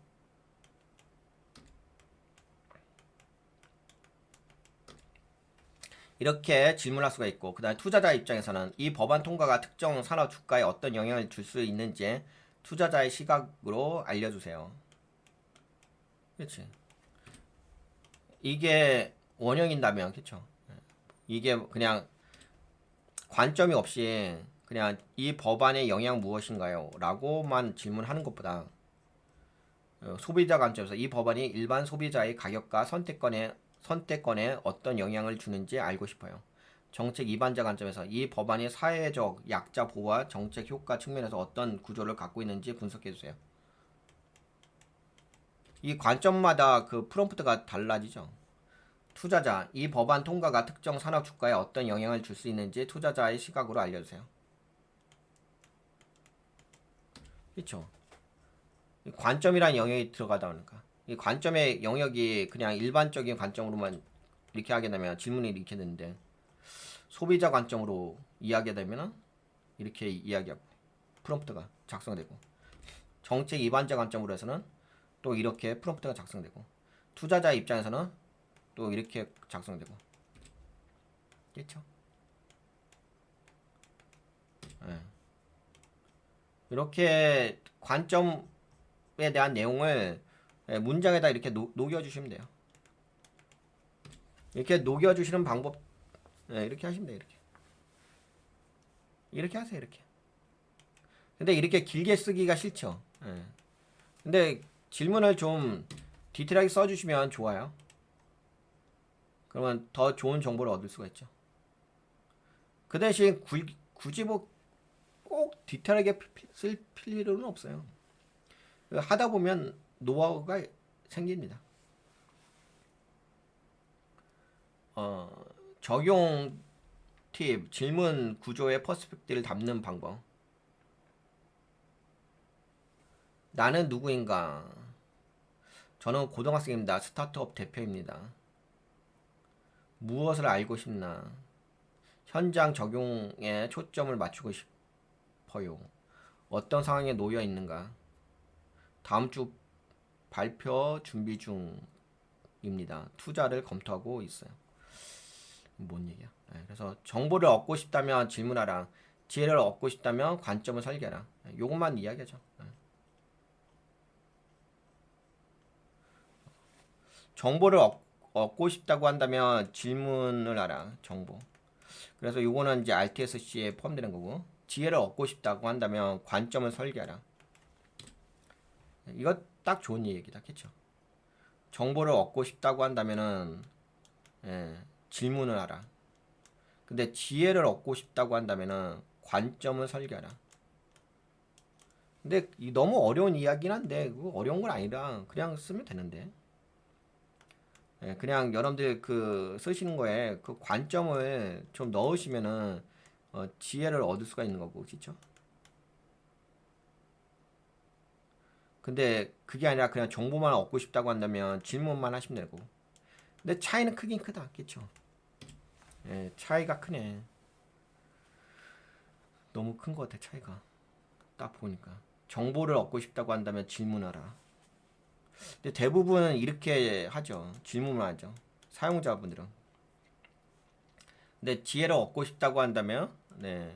이렇게 질문할 수가 있고 그 다음에 투자자 입장에서는 이 법안 통과가 특정 산업 주가에 어떤 영향을 줄 수 있는지 투자자의 시각으로 알려주세요. 그렇지. 이게 원형인다면 그쵸. 이게 그냥 관점이 없이 그냥 이 법안의 영향 무엇인가요? 라고만 질문하는 것보다 소비자 관점에서 이 법안이 일반 소비자의 가격과 선택권에 어떤 영향을 주는지 알고 싶어요. 정책 입안자 관점에서 이 법안이 사회적 약자 보호와 정책 효과 측면에서 어떤 구조를 갖고 있는지 분석해 주세요. 이 관점마다 그 프롬프트가 달라지죠. 투자자, 이 법안 통과가 특정 산업 주가에 어떤 영향을 줄 수 있는지 투자자의 시각으로 알려주세요. 그렇죠. 관점이란 영역이 들어가다 보니까 이 관점의 영역이 그냥 일반적인 관점으로만 이렇게 하게 되면 질문이 이렇게 되는데 소비자 관점으로 이야기하게 되면은 이렇게 이야기하고 프롬프트가 작성되고 정책 입안자 관점으로 해서는 또 이렇게 프롬프트가 작성되고 투자자 입장에서는 또 이렇게 작성되고 그렇죠? 예. 이렇게 관점에 대한 내용을 문장에다 이렇게 녹여주시면 돼요. 이렇게 녹여주시는 방법 이렇게 하시면 돼요. 이렇게 하세요. 이렇게. 근데 이렇게 길게 쓰기가 싫죠. 근데 질문을 좀 디테일하게 써주시면 좋아요. 그러면 더 좋은 정보를 얻을 수가 있죠. 그 대신 굳이 뭐 꼭 디테일하게 쓸 필요는 없어요. 하다 보면 노하우가 생깁니다. 적용 팁, 질문 구조의 퍼스펙티브를 담는 방법. 나는 누구인가? 저는 고등학생입니다. 스타트업 대표입니다. 무엇을 알고 싶나? 현장 적용에 초점을 맞추고 싶어요. 어떤 상황에 놓여 있는가? 다음 주 발표 준비 중입니다. 투자를 검토하고 있어요. 뭔 얘기야? 그래서 정보를 얻고 싶다면 질문하라. 지혜를 얻고 싶다면 관점을 설계하라. 요것만 이야기하죠. 정보를 얻고 싶다고 한다면 질문을 하라. 정보. 그래서 요거는 이제 RTSC에 포함되는 거고 지혜를 얻고 싶다고 한다면 관점을 설계하라. 이거 딱 좋은 얘기다. 그쵸? 정보를 얻고 싶다고 한다면은 질문을 하라. 근데 지혜를 얻고 싶다고 한다면은 관점을 설계하라. 근데 너무 어려운 이야기긴 한데 그거 어려운 건 아니라 그냥 쓰면 되는데 그냥 여러분들 그 쓰시는 거에 그 관점을 좀 넣으시면은 지혜를 얻을 수가 있는 거고 그렇죠? 근데 그게 아니라 그냥 정보만 얻고 싶다고 한다면 질문만 하시면 되고 근데 차이는 크긴 크다 그렇죠? 차이가 크네. 너무 큰 것 같아 차이가. 딱 보니까 정보를 얻고 싶다고 한다면 질문하라. 근데 대부분은 이렇게 하죠. 질문을 하죠. 사용자분들은. 근데 지혜를 얻고 싶다고 한다면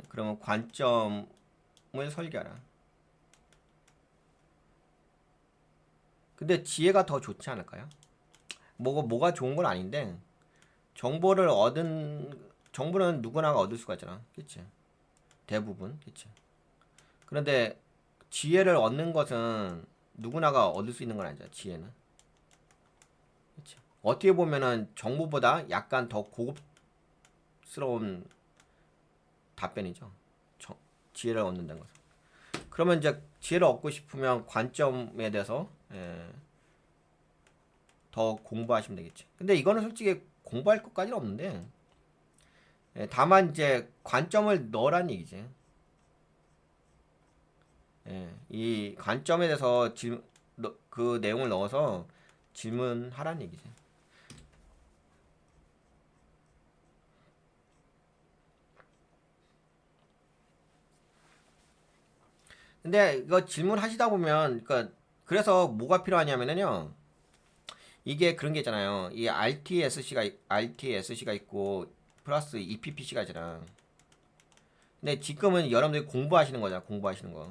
그러면 관점을 설계하라. 근데 지혜가 더 좋지 않을까요? 뭐가 좋은 건 아닌데 정보는 누구나 얻을 수가 있잖아. 그치? 대부분. 그치? 그런데 지혜를 얻는 것은 누구나가 얻을 수 있는 건 아니죠. 지혜는. 그치? 어떻게 보면은 정보보다 약간 더 고급스러운 답변이죠. 지혜를 얻는다는 것은. 그러면 이제 지혜를 얻고 싶으면 관점에 대해서 더 공부하시면 되겠지. 근데 이거는 솔직히 공부할 것까지는 없는데 다만 이제 관점을 넣으란 얘기지. 이 관점에 대해서 그 내용을 넣어서 질문하란 얘기지. 근데 이거 질문하시다 보면 그래서 뭐가 필요하냐면요. 이게 그런 게 있잖아요. 이 RTSC가 있고 플러스 EPPC가 있잖아. 근데 지금은 여러분들이 공부하시는 거잖아. 공부하시는 거.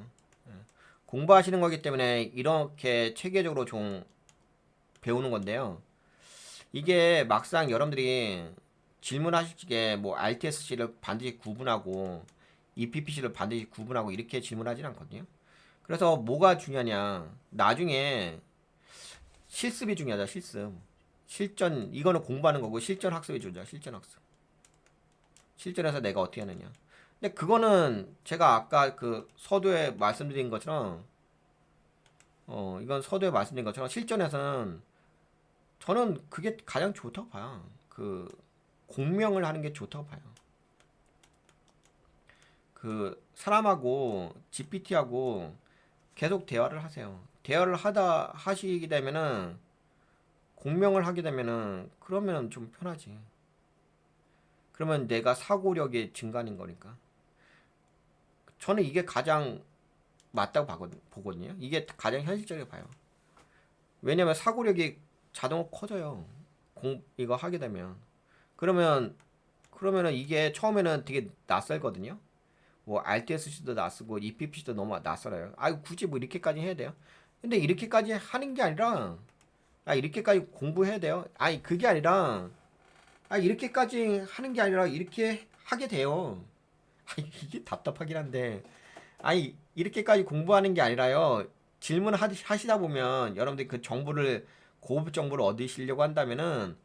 공부하시는 거기 때문에 이렇게 체계적으로 좀 배우는 건데요. 이게 막상 여러분들이 질문하실 적에 뭐 RTSC를 반드시 구분하고 EPPC를 반드시 구분하고 이렇게 질문하진 않거든요. 그래서 뭐가 중요하냐. 나중에 실습이 중요하다. 실습. 실전 이거는 공부하는 거고 실전 학습이 중요하다. 실전 학습. 실전에서 내가 어떻게 하느냐. 근데 그거는 제가 아까 그 서두에 말씀드린 것처럼 이건 서두에 말씀드린 것처럼 실전에서는 저는 그게 가장 좋다고 봐요. 그 공명을 하는 게 좋다고 봐요. 그 사람하고 GPT하고 계속 대화를 하세요. 대화를 하시게 되면은 공명을 하게 되면은 그러면은 좀 편하지. 그러면 내가 사고력이 증가하는 거니까. 저는 이게 가장 맞다고 보거든요. 이게 가장 현실적이라고 봐요. 왜냐면 사고력이 자동으로 커져요. 이거 하게 되면. 그러면은 이게 처음에는 되게 낯설거든요. 뭐 RTSC도 낯설고 EPPC도 너무 낯설어요. 아 굳이 뭐 이렇게까지 해야 돼요? 근데 이렇게까지 하는 게 아니라 이렇게까지 공부해야 돼요? 아니 그게 아니라 이렇게까지 하는 게 아니라 이렇게 하게 돼요. 이게 답답하긴 한데 이렇게까지 공부하는 게 아니라요. 질문 하시다 보면 여러분들이 그 정보를 고급 정보를 얻으시려고 한다면은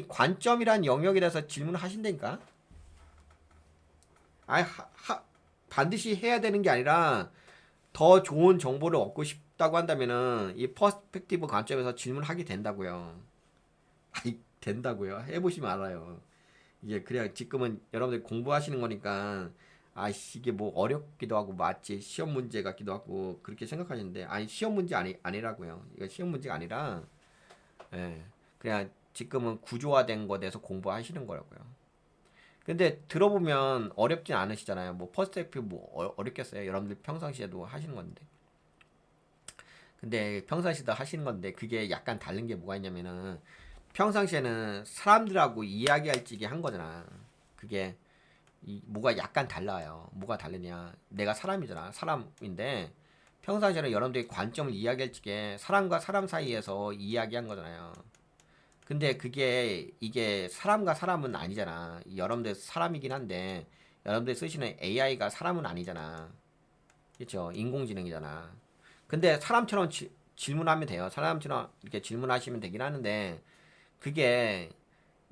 관점이란 영역에 대해서 질문을 하신다니까. 아니 반드시 해야 되는 게 아니라 더 좋은 정보를 얻고 싶다고 한다면은 이 퍼스펙티브 관점에서 질문하게 된다고요. 된다고요. 해보시면 알아요. 이게 그냥 지금은 여러분들 공부하시는 거니까 이게 뭐 어렵기도 하고 맞지 시험 문제 같기도 하고 그렇게 생각하시는데 시험 문제 아니라고요. 이거 시험 문제가 아니라 예, 그냥 지금은 구조화된 거에 대해서 공부하시는 거라고요. 근데 들어보면 어렵진 않으시잖아요. 뭐 퍼스펙티브 뭐 어렵겠어요. 여러분들 평상시에도 하시는 건데. 근데 평상시에도 하시는 건데 그게 약간 다른 게 뭐가 있냐면은 평상시에는 사람들하고 이야기할 적이 한 거잖아. 그게 뭐가 약간 달라요. 뭐가 다르냐? 내가 사람이잖아. 사람인데 평상시에는 여러분들이 관점을 이야기할 적에 사람과 사람 사이에서 이야기한 거잖아요. 근데 이게 사람과 사람은 아니잖아. 여러분들 사람이긴 한데 여러분들 쓰시는 AI가 사람은 아니잖아. 그렇죠? 인공지능이잖아. 근데 사람처럼 질문하면 돼요. 사람처럼 이렇게 질문하시면 되긴 하는데 그게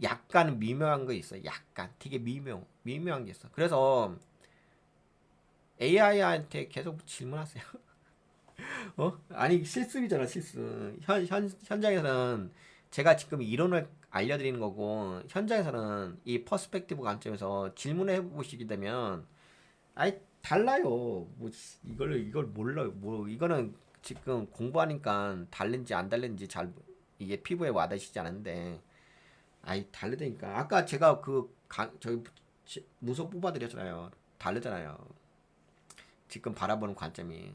약간 미묘한 거 있어. 약간 되게 미묘한 게 있어. 그래서 AI한테 계속 질문하세요. 실습이잖아, 실습. 현장에서는 제가 지금 이론을 알려드리는 거고 현장에서는 이 퍼스펙티브 관점에서 질문을 해보시게 되면 달라요. 뭐 이걸 몰라요. 뭐 이거는 지금 공부하니까 다른지 안 다른지 잘 이게 피부에 와닿으시지 않은데 다르다니까. 아까 제가 저기 문서 뽑아드렸잖아요. 다르잖아요. 지금 바라보는 관점이.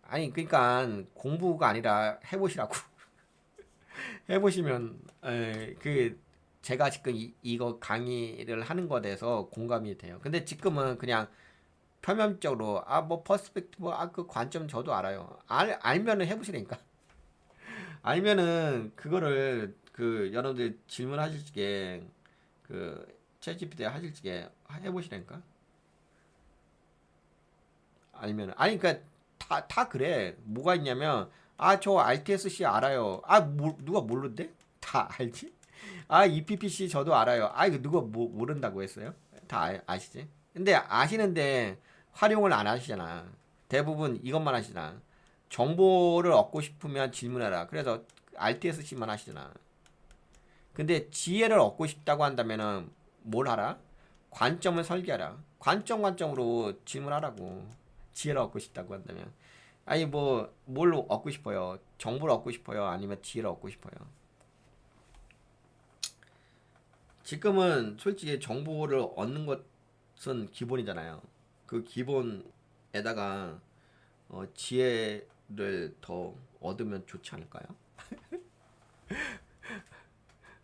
그러니까 공부가 아니라 해보시라고. 해보시면 제가 지금 이거 강의를 하는 거에 대해서 공감이 돼요. 근데 지금은 그냥 표면적으로 뭐 퍼스펙티브 그 관점 저도 알아요. 알면은 해보시라니까. 알면은 그거를 여러분들 질문하실 적에 챗GPT 하실 적에 해보시라니까. 알면은 그러니까 다 그래. 뭐가 있냐면 저 RTSC 알아요. 누가 모르는데? 다 알지? EPPC 저도 알아요. 이거 누가 모른다고 했어요? 다 아시지? 근데 아시는데 활용을 안 하시잖아. 대부분 이것만 하시잖아. 정보를 얻고 싶으면 질문해라. 그래서 RTSC만 하시잖아. 근데 지혜를 얻고 싶다고 한다면은 뭘 하라? 관점을 설계하라. 관점으로 질문하라고. 지혜를 얻고 싶다고 한다면. 뭘 얻고 싶어요? 정보를 얻고 싶어요? 아니면 지혜를 얻고 싶어요? 지금은 솔직히 정보를 얻는 것은 기본이잖아요. 그 기본에다가 지혜를 더 얻으면 좋지 않을까요?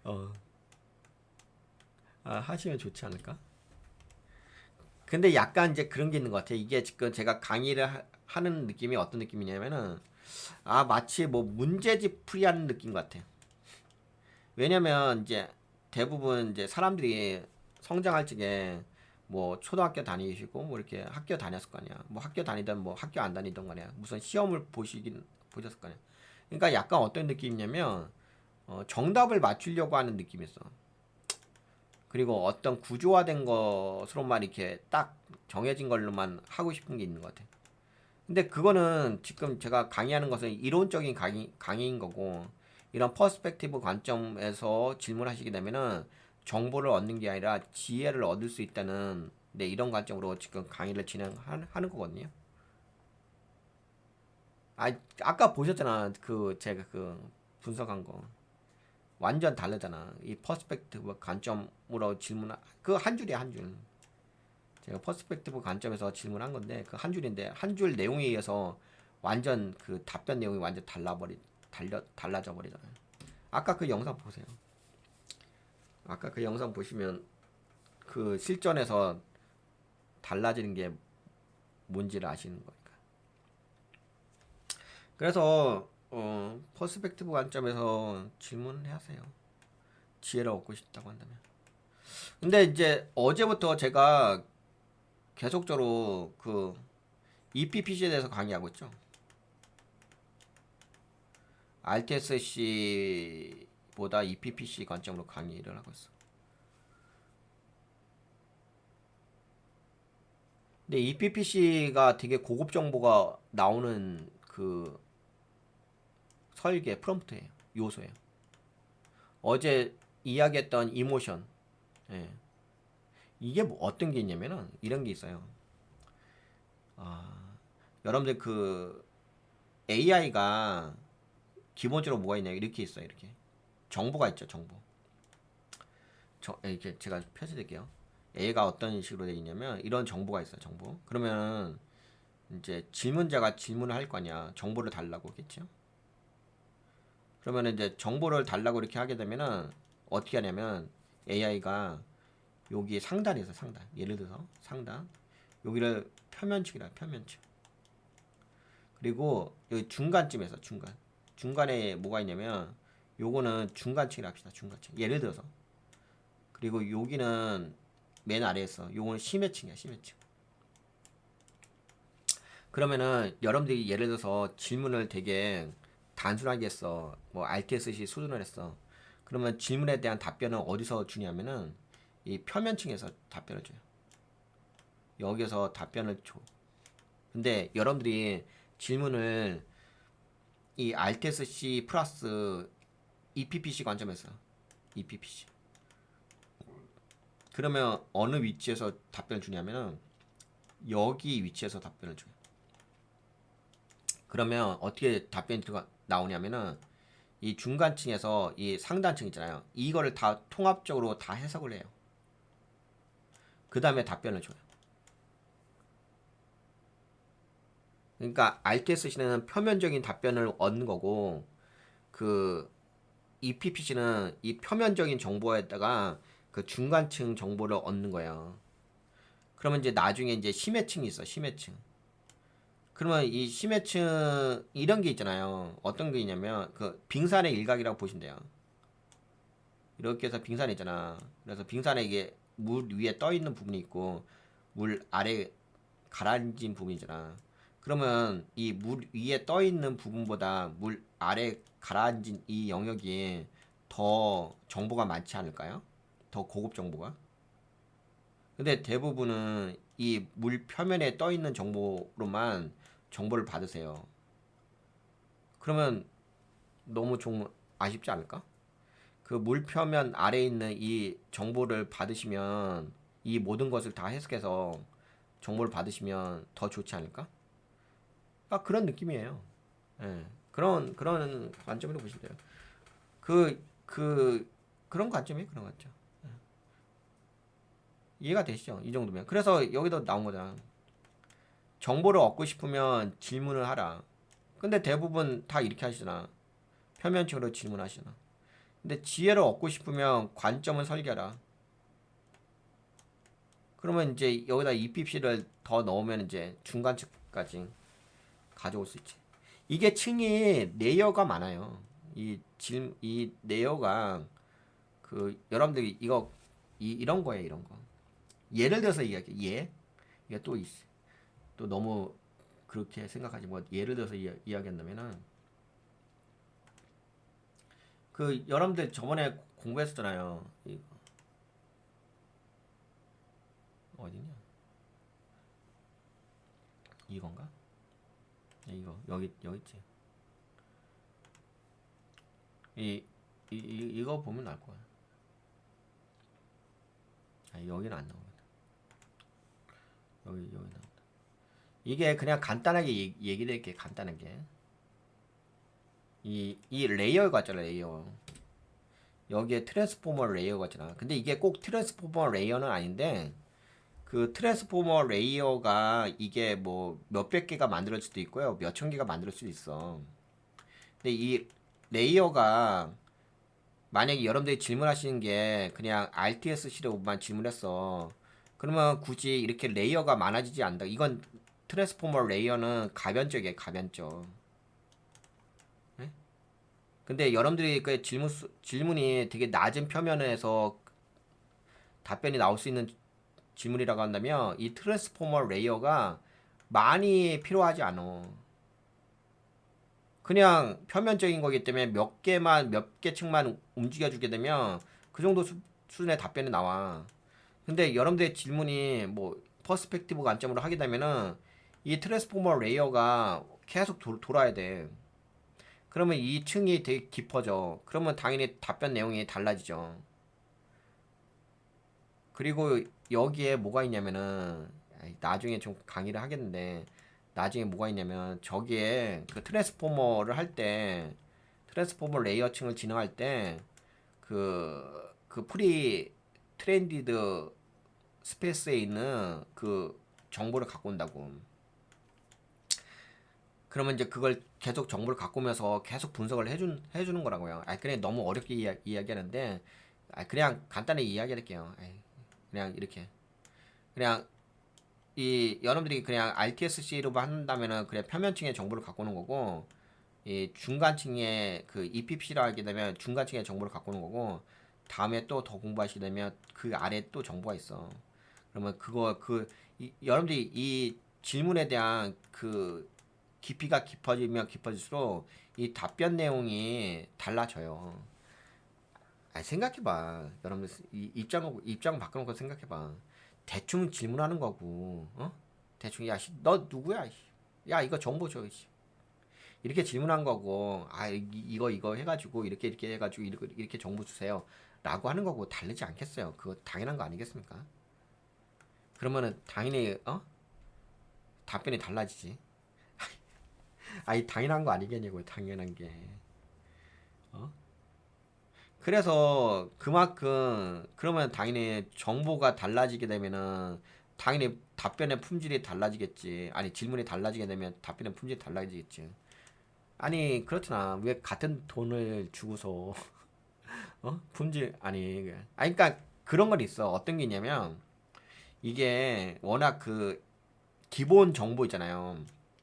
어, 하시면 좋지 않을까? 근데 약간 이제 그런 게 있는 것 같아. 이게 지금 제가 강의를 하는 느낌이 어떤 느낌이냐면은 마치 뭐 문제집 풀이하는 느낌 같아. 왜냐면 이제 대부분 이제 사람들이 성장할 적에 뭐 초등학교 다니시고 뭐 이렇게 학교 다녔을 거 아니야. 뭐 학교 다니던 뭐 학교 안 다니던 거 아니야. 무슨 시험을 보셨을 거 아니야. 그러니까 약간 어떤 느낌이냐면 정답을 맞추려고 하는 느낌이 있어. 그리고 어떤 구조화된 것으로만 이렇게 딱 정해진 걸로만 하고 싶은 게 있는 것 같아. 근데 그거는 지금 제가 강의하는 것은 이론적인 강의인 거고 이런 퍼스펙티브 관점에서 질문하시게 되면은 정보를 얻는 게 아니라 지혜를 얻을 수 있다는 이런 관점으로 지금 강의를 진행하는 거거든요. 아까 보셨잖아. 제가 분석한 거 완전 다르잖아. 이 퍼스펙티브 관점으로 질문 그 한 줄이야 한 줄. 제가 퍼스펙티브 관점에서 질문한 건데 그 한 줄인데 한 줄 내용에 의해서 완전 그 답변 내용이 완전 달라져 버리잖아요. 아까 그 영상 보세요. 아까 그 영상 보시면 그 실전에서 달라지는 게 뭔지를 아시는 거니까. 그래서 퍼스펙티브 관점에서 질문하세요. 지혜를 얻고 싶다고 한다면. 근데 이제 어제부터 제가 계속적으로 그 EPPC에 대해서 강의하고 있죠. RTSC보다 EPPC 관점으로 강의를 하고 있어. 근데 EPPC가 되게 고급 정보가 나오는 그 설계 프롬프트예요. 요소예요. 어제 이야기했던 이모션. 예. 이게 뭐 어떤 게 있냐면은 이런 게 있어요. 여러분들 그 AI가 기본적으로 뭐가 있냐 이렇게 있어요. 이렇게 정보가 있죠. 정보. 이렇게 제가 펼쳐드릴게요. A가 어떤 식으로 되어 있냐면 이런 정보가 있어요. 정보. 그러면 이제 질문자가 질문을 할 거냐 정보를 달라고 하겠죠. 그러면 이제 정보를 달라고 이렇게 하게 되면은 어떻게 하냐면 AI가 여기 상단에서 상단 예를 들어서 상단 여기를 표면측이라 표면측 그리고 여기 중간쯤에서 중간에 뭐가 있냐면 요거는 중간층이라 합시다. 중간층 예를 들어서 그리고 여기는 맨 아래에서 요거는 심해층이야. 심해층. 그러면은 여러분들이 예를 들어서 질문을 되게 단순하게 했어. 뭐 RTSC 수준을 했어. 그러면 질문에 대한 답변은 어디서 주냐면은 이 표면층에서 답변을 줘요. 여기서 답변을 줘. 근데 여러분들이 질문을 이 RTSC 플러스 EPPC 관점에서 EPPC 그러면 어느 위치에서 답변을 주냐면은 여기 위치에서 답변을 줘요. 그러면 어떻게 답변이 나오냐면은 이 중간층에서 이 상단층 있잖아요. 이거를 다 통합적으로 다 해석을 해요. 그 다음에 답변을 줘요. 그러니까 RTSC는 표면적인 답변을 얻는 거고 그 EPPC는 이 표면적인 정보에다가 그 중간층 정보를 얻는 거예요. 그러면 이제 나중에 이제 심해층이 있어. 심해층. 그러면 이 심해층 이런 게 있잖아요. 어떤 게 있냐면 그 빙산의 일각이라고 보시면 돼요. 이렇게 해서 빙산이 있잖아. 그래서 빙산에 이게 물 위에 떠 있는 부분이 있고 물 아래 가라앉은 부분이잖아. 그러면 이 물 위에 떠 있는 부분보다 물 아래 가라앉은 이 영역이 더 정보가 많지 않을까요? 더 고급 정보가? 근데 대부분은 이 물 표면에 떠 있는 정보로만 정보를 받으세요. 그러면 너무 좀 아쉽지 않을까? 그 물 표면 아래에 있는 이 정보를 받으시면 이 모든 것을 다 해석해서 정보를 받으시면 더 좋지 않을까? 아, 그런 느낌이에요. 예. 그런 관점으로 보시면 돼요. 그런 관점이에요. 그런 관점. 이해가 되시죠? 이 정도면. 그래서 여기도 나온 거잖아. 정보를 얻고 싶으면 질문을 하라. 근데 대부분 다 이렇게 하시잖아. 표면적으로 질문하시잖아. 근데 지혜를 얻고 싶으면 관점을 설계하라. 그러면 이제 여기다 EPP를 더 넣으면 이제 중간층까지 가져올 수 있지. 이게 층이 레이어가 많아요. 이 레이어가 그 여러분들이 이런 거예요, 이런 거. 예를 들어서 이야기, 이게 또 너무 그렇게 생각하지 뭐 예를 들어서 이야기한다면은 그 여러분들 저번에 공부했었잖아요. 어디냐? 이건가? 여기 있지. 이거 보면 알 거야. 여기는 안 나오거든. 여기 나온다. 이게 그냥 간단하게 얘기드릴게 간단하게. 이 레이어가 있잖아, 레이어. 여기에 트랜스포머 레이어가 있잖아. 근데 이게 꼭 트랜스포머 레이어는 아닌데, 그 트랜스포머 레이어가 이게 뭐 몇백 개가 만들 수도 있고요. 몇천 개가 만들 수도 있어. 근데 이 레이어가 만약에 여러분들이 질문하시는 게 그냥 RTSC로만 질문했어. 그러면 굳이 이렇게 레이어가 많아지지 않는다. 이건 트랜스포머 레이어는 가변적이에요, 가변적. 네? 근데 여러분들이 그 질문이 되게 낮은 표면에서 답변이 나올 수 있는 질문이라고 한다면 이 트랜스포머 레이어가 많이 필요하지 않아. 그냥 표면적인 거기 때문에 몇 개 층만 움직여주게 되면 그 정도 수준의 답변이 나와. 근데 여러분들의 질문이 뭐 퍼스펙티브 관점으로 하게 되면은 이 트랜스포머 레이어가 계속 돌아야 돼. 그러면 이 층이 되게 깊어져. 그러면 당연히 답변 내용이 달라지죠. 그리고 여기에 뭐가 있냐면은 나중에 좀 강의를 하겠는데 나중에 뭐가 있냐면 저기에 그 트랜스포머를 할 때 트랜스포머 레이어층을 진행할 때 그 프리 트렌디드 스페이스에 있는 그 정보를 갖고 온다고. 그러면 이제 그걸 계속 정보를 갖고 오면서 계속 분석을 해주는 거라고요. 아, 그냥 너무 어렵게 이야기하는데, 아, 그냥 간단히 이야기할게요. 아이, 그냥 이렇게. 그냥 이 여러분들이 그냥 RTSC로 한다면은 그냥 표면층의 정보를 갖고 오는 거고, 이 중간층의 그 EPPC로 하게 되면 중간층의 정보를 갖고 오는 거고, 다음에 또 더 공부하시게 되면 그 아래 또 정보가 있어. 그러면 여러분들이 이 질문에 대한 그 깊이가 깊어지면 깊어질수록 이 답변 내용이 달라져요. 아, 생각해봐. 여러분들 입장 바꿔놓고 생각해봐. 대충 질문하는 거고, 어? 대충 너 누구야? 야, 이거 정보 줘. 이렇게 질문한 거고, 아, 이거 해가지고 이렇게 해가지고 이렇게 정보 주세요. 라고 하는 거고 다르지 않겠어요? 그거 당연한 거 아니겠습니까? 그러면은 당연히 답변이 달라지지. 아이 당연한 거 아니겠냐고요. 당연한 게. 어? 그래서 그만큼 그러면 당연히 정보가 달라지게 되면은 당연히 답변의 품질이 달라지겠지. 아니 질문이 달라지게 되면 답변의 품질이 달라지겠지. 아니 그렇잖아. 왜 같은 돈을 주고서 품질 아니 그러니까 그런 건 있어. 어떤 게 있냐면 이게 워낙 그 기본 정보 있잖아요.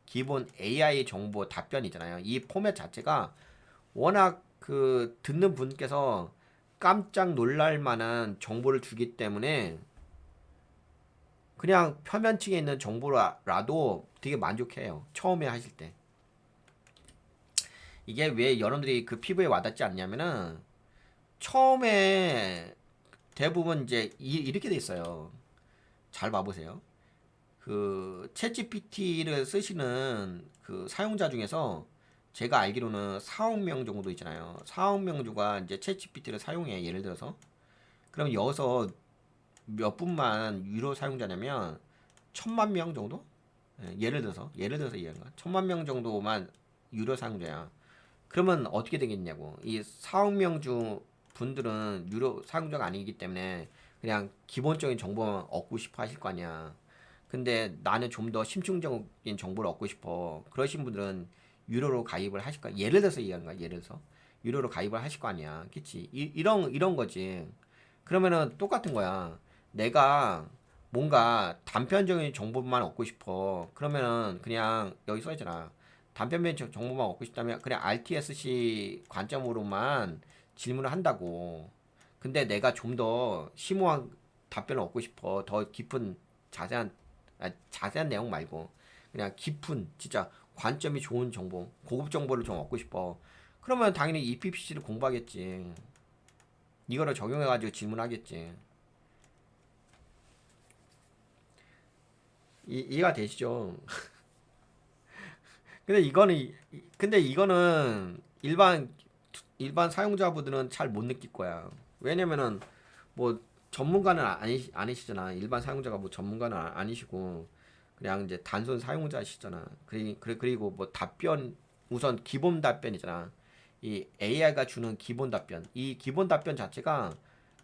기본 AI 정보 답변 있잖아요. 이 포맷 자체가 워낙 그 듣는 분께서 깜짝 놀랄 만한 정보를 주기 때문에 그냥 표면층에 있는 정보라도 되게 만족해요. 처음에 하실 때. 이게 왜 여러분들이 그 피부에 와닿지 않냐면은 처음에 대부분 이제 이렇게 돼 있어요. 잘 봐보세요. 그 챗GPT를 쓰시는 그 사용자 중에서 제가 알기로는 4억 명 정도 있잖아요. 4억 명주가 이제 챗GPT를 사용해. 예를 들어서. 그럼 여기서 몇 분만 유료 사용자냐면 1,000만 명 정도? 예를 들어서 이해한 거야. 1,000만 명 정도만 유료 사용자야. 그러면 어떻게 되겠냐고. 이 4억 명주 분들은 유료 사용자가 아니기 때문에 그냥 기본적인 정보만 얻고 싶어 하실 거 아니야. 근데 나는 좀 더 심층적인 정보를 얻고 싶어. 그러신 분들은 유료로 가입을 하실 거야. 예를 들어서 얘기하는 거야. 예를 들어서. 유료로 가입을 하실 거 아니야. 그치? 이런 거지. 그러면은 똑같은 거야. 내가 뭔가 단편적인 정보만 얻고 싶어. 그러면은 그냥 여기 써 있잖아. 단편적인 정보만 얻고 싶다면 그냥 RTSC 관점으로만 질문을 한다고. 근데 내가 좀 더 심오한 답변을 얻고 싶어. 더 깊은 자세한 자세한 내용 말고 그냥 깊은 진짜 관점이 좋은 정보, 고급 정보를 좀 얻고 싶어. 그러면 당연히 EPPC를 공부하겠지. 이거를 적용해가지고 질문하겠지. 이해가 되시죠? 근데 이거는 일반 사용자분들은 잘 못 느낄 거야. 왜냐면은 뭐 전문가는 아니시잖아. 일반 사용자가 뭐 전문가는 아니시고 그냥 이제 단순 사용자시잖아. 그리고 뭐 답변 우선 기본 답변이잖아. 이 AI가 주는 기본 답변, 이 기본 답변 자체가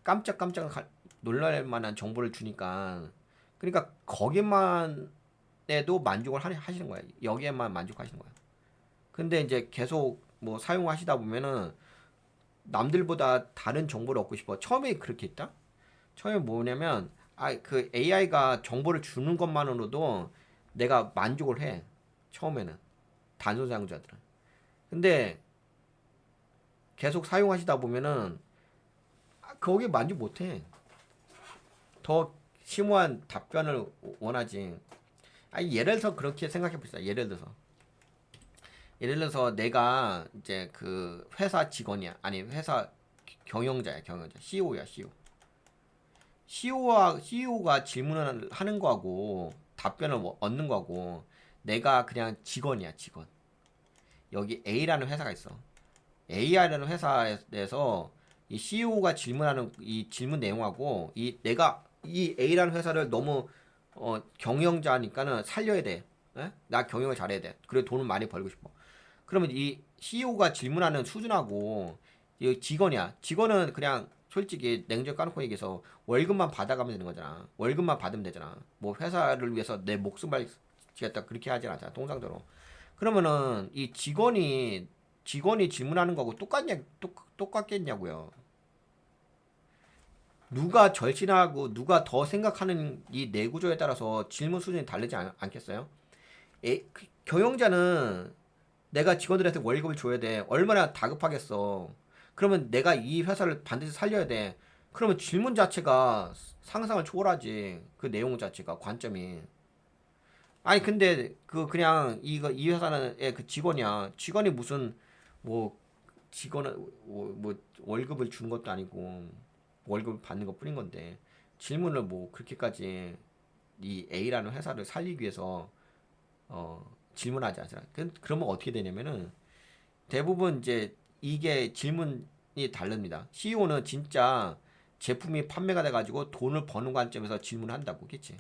깜짝깜짝 놀랄 만한 정보를 주니까, 그러니까 거기만 에도 만족을 하시는 거예요. 여기에만 만족하시는 거예요. 근데 이제 계속 뭐 사용하시다 보면은 남들보다 다른 정보를 얻고 싶어. 처음에 그렇게 했다? 처음에 뭐냐면, 그 AI가 정보를 주는 것만으로도 내가 만족을 해. 처음에는. 단순 사용자들은. 근데 계속 사용하시다 보면은 거기에 만족 못 해. 더 심오한 답변을 원하지. 예를 들어서 그렇게 생각해 봅시다. 예를 들어서 내가 이제 그 회사 직원이야. 아니, 회사 경영자야, 경영자. CEO야, CEO. CEO가 질문을 하는 거하고 답변을 얻는 거하고 내가 그냥 직원이야, 직원. 여기 A라는 회사가 있어. A라는 회사에서 이 CEO가 질문하는 이 질문 내용하고 내가 이 A라는 회사를 너무 경영자니까는 살려야 돼. 에? 나 경영을 잘해야 돼. 그래 돈을 많이 벌고 싶어. 그러면 이 CEO가 질문하는 수준하고 이 직원이야. 직원은 그냥 솔직히 냉정히 까놓고 얘기해서 월급만 받아가면 되는 거잖아. 월급만 받으면 되잖아. 뭐 회사를 위해서 내 목숨 바치겠다 그렇게 하진 않잖아. 통상적으로. 그러면은 이 직원이 질문하는 거하고 똑같겠냐고요. 누가 절친하고 누가 더 생각하는 이 내구조에 따라서 질문 수준이 다르지 않겠어요? 경영자는 내가 직원들한테 월급을 줘야 돼. 얼마나 다급하겠어. 그러면 내가 이 회사를 반드시 살려야 돼. 그러면 질문 자체가 상상을 초월하지. 그 내용 자체가 관점이. 아니 근데 그냥 이 회사는 그 직원이야. 직원이 무슨 뭐 직원은 뭐 월급을 주는 것도 아니고 월급을 받는 것 뿐인 건데 질문을 뭐 그렇게까지 이 A라는 회사를 살리기 위해서 질문하지 않잖아. 그러면 어떻게 되냐면은 대부분 이제 이게 질문이 다릅니다. CEO는 진짜 제품이 판매가 돼가지고 돈을 버는 관점에서 질문한다고, 그치?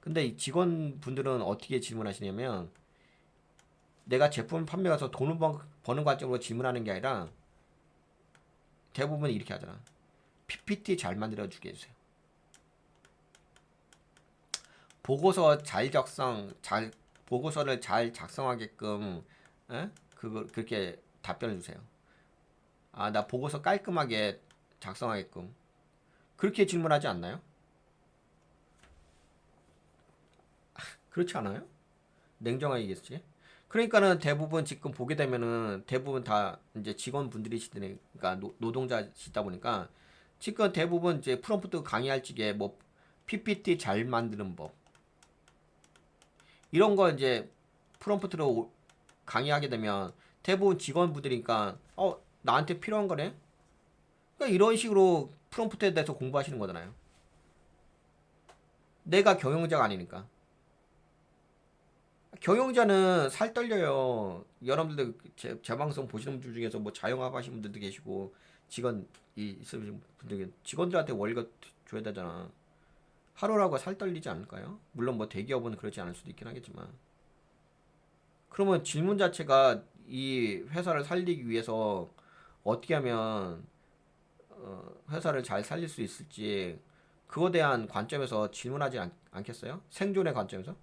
근데 이 직원분들은 어떻게 질문하시냐면 내가 제품 판매가 돼서 돈을 버는 관점으로 질문하는 게 아니라 대부분 이렇게 하잖아. PPT 잘 만들어 주게 해주세요. 보고서 보고서를 잘 작성하게끔, 그렇게 답변을 주세요. 나 보고서 깔끔하게 작성하게끔. 그렇게 질문하지 않나요? 그렇지 않아요? 냉정하게 얘기했지. 그러니까는 대부분 지금 보게 되면은 대부분 다 이제 직원분들이시니까 노동자시다 보니까 지금 대부분 이제 프롬프트 강의할 적에 뭐 PPT 잘 만드는 법 이런 거 이제 프롬프트로 강의하게 되면 대부분 직원분들이니까 나한테 필요한 거네. 그러니까 이런 식으로 프롬프트에 대해서 공부하시는 거잖아요. 내가 경영자가 아니니까. 경영자는 살 떨려요. 여러분들 제 방송 보시는 분들 중에서 뭐 자영업 하시는 분들도 계시고 직원이 있으신 분들 직원들한테 월급 줘야 되잖아. 하루라고 살 떨리지 않을까요? 물론 뭐 대기업은 그렇지 않을 수도 있긴 하겠지만. 그러면 질문 자체가 이 회사를 살리기 위해서 어떻게 하면 회사를 잘 살릴 수 있을지 그거에 대한 관점에서 질문하지 않겠어요? 생존의 관점에서?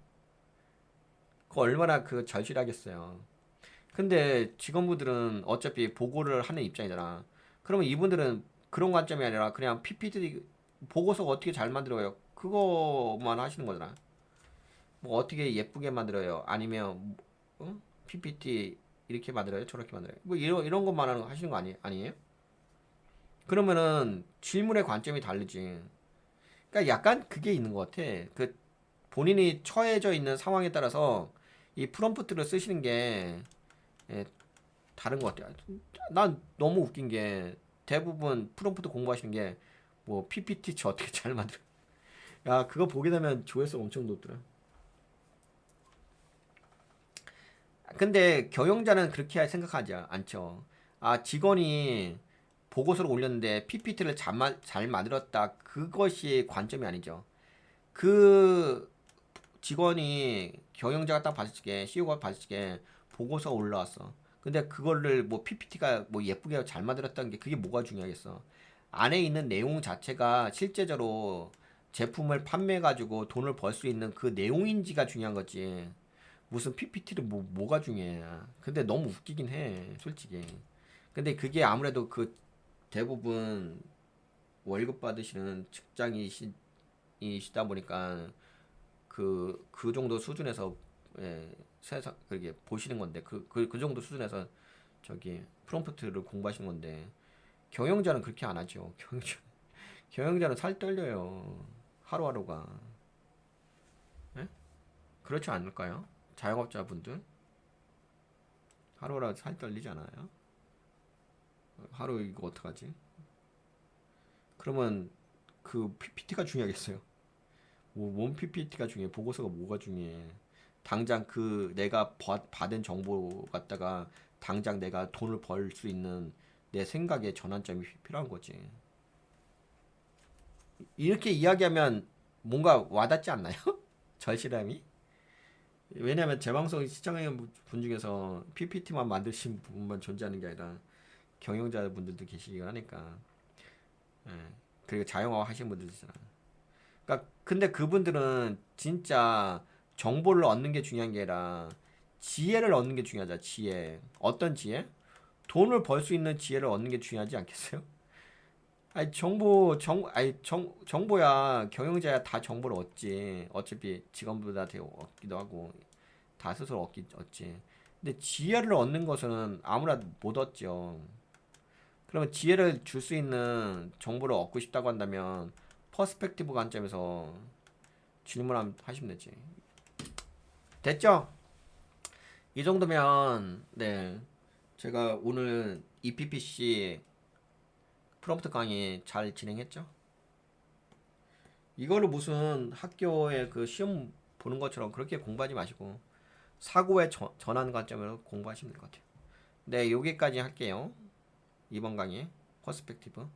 그 얼마나 절실하겠어요. 근데 직원분들은 어차피 보고를 하는 입장이잖아. 그러면 이분들은 그런 관점이 아니라 그냥 PPT 보고서 어떻게 잘 만들어요? 그거만 하시는 거잖아. 뭐 어떻게 예쁘게 만들어요? 아니면 PPT 이렇게 만들어요? 저렇게 만들어요? 뭐 이런 것만 하시는 거 아니에요? 그러면은 질문의 관점이 다르지. 그러니까 약간 그게 있는 것 같아. 본인이 처해져 있는 상황에 따라서 이 프롬프트를 쓰시는 게 예, 다른 것 같아요. 난 너무 웃긴 게 대부분 프롬프트 공부하시는 게 뭐 PPT 저 어떻게 잘 만들어? 야 그거 보게 되면 조회수 엄청 높더라. 근데 경영자는 그렇게 생각하지 않죠. 직원이 보고서를 올렸는데 PPT를 잘 만들었다. 그것이 관점이 아니죠. 그 직원이 경영자가 딱 봤을 적에 CEO가 봤을 적에 보고서가 올라왔어. 근데 그거를 뭐 PPT가 뭐 예쁘게 잘 만들었다는 게 그게 뭐가 중요하겠어. 안에 있는 내용 자체가 실제적으로 제품을 판매해 가지고 돈을 벌 수 있는 그 내용인지가 중요한 거지. 무슨 PPT를 뭐가 중요해. 근데 너무 웃기긴 해, 솔직히. 근데 그게 아무래도 그 대부분 월급 받으시는 직장이시다 보니까 그 정도 수준에서 예, 세상 그게 보시는 건데 그 정도 수준에서 저기 프롬프트를 공부하시는 건데 경영자는 그렇게 안 하죠. 경영자는 살 떨려요. 하루하루가. 예? 그렇지 않을까요? 자영업자분들 하루하루 살 떨리지 않아요? 하루 이거 어떡하지? 그러면 그 PPT가 중요하겠어요. 뭔 PPT가 중요해? 보고서가 뭐가 중요해? 당장 그 내가 받은 정보 갖다가 당장 내가 돈을 벌 수 있는 내 생각의 전환점이 필요한 거지. 이렇게 이야기하면 뭔가 와닿지 않나요? 절실함이? 왜냐면 제 방송 시청하는 분 중에서 PPT만 만드신 분만 존재하는 게 아니라 경영자분들도 계시기도 하니까. 예. 그리고 자영업 하시는 분들 있잖아. 그러니까 근데 그분들은 진짜 정보를 얻는 게 중요한 게 아니라 지혜를 얻는 게 중요하죠. 지혜. 어떤 지혜? 돈을 벌 수 있는 지혜를 얻는 게 중요하지 않겠어요? 아니 정보야 경영자야 다 정보를 얻지. 어차피 직원들한테 얻기도 하고 다 스스로 얻지. 근데 지혜를 얻는 것은 아무나 못 얻죠. 그러면 지혜를 줄 수 있는 정보를 얻고 싶다고 한다면 퍼스펙티브 관점에서 질문 하시면 되지. 됐죠? 이 정도면 네 제가 오늘 EPPC 프롬프트 강의 잘 진행했죠? 이거를 무슨 학교에 그 시험 보는 것처럼 그렇게 공부하지 마시고 사고의 전환 관점으로 공부하시면 될 것 같아요. 네, 여기까지 할게요. 이번 강의 퍼스펙티브.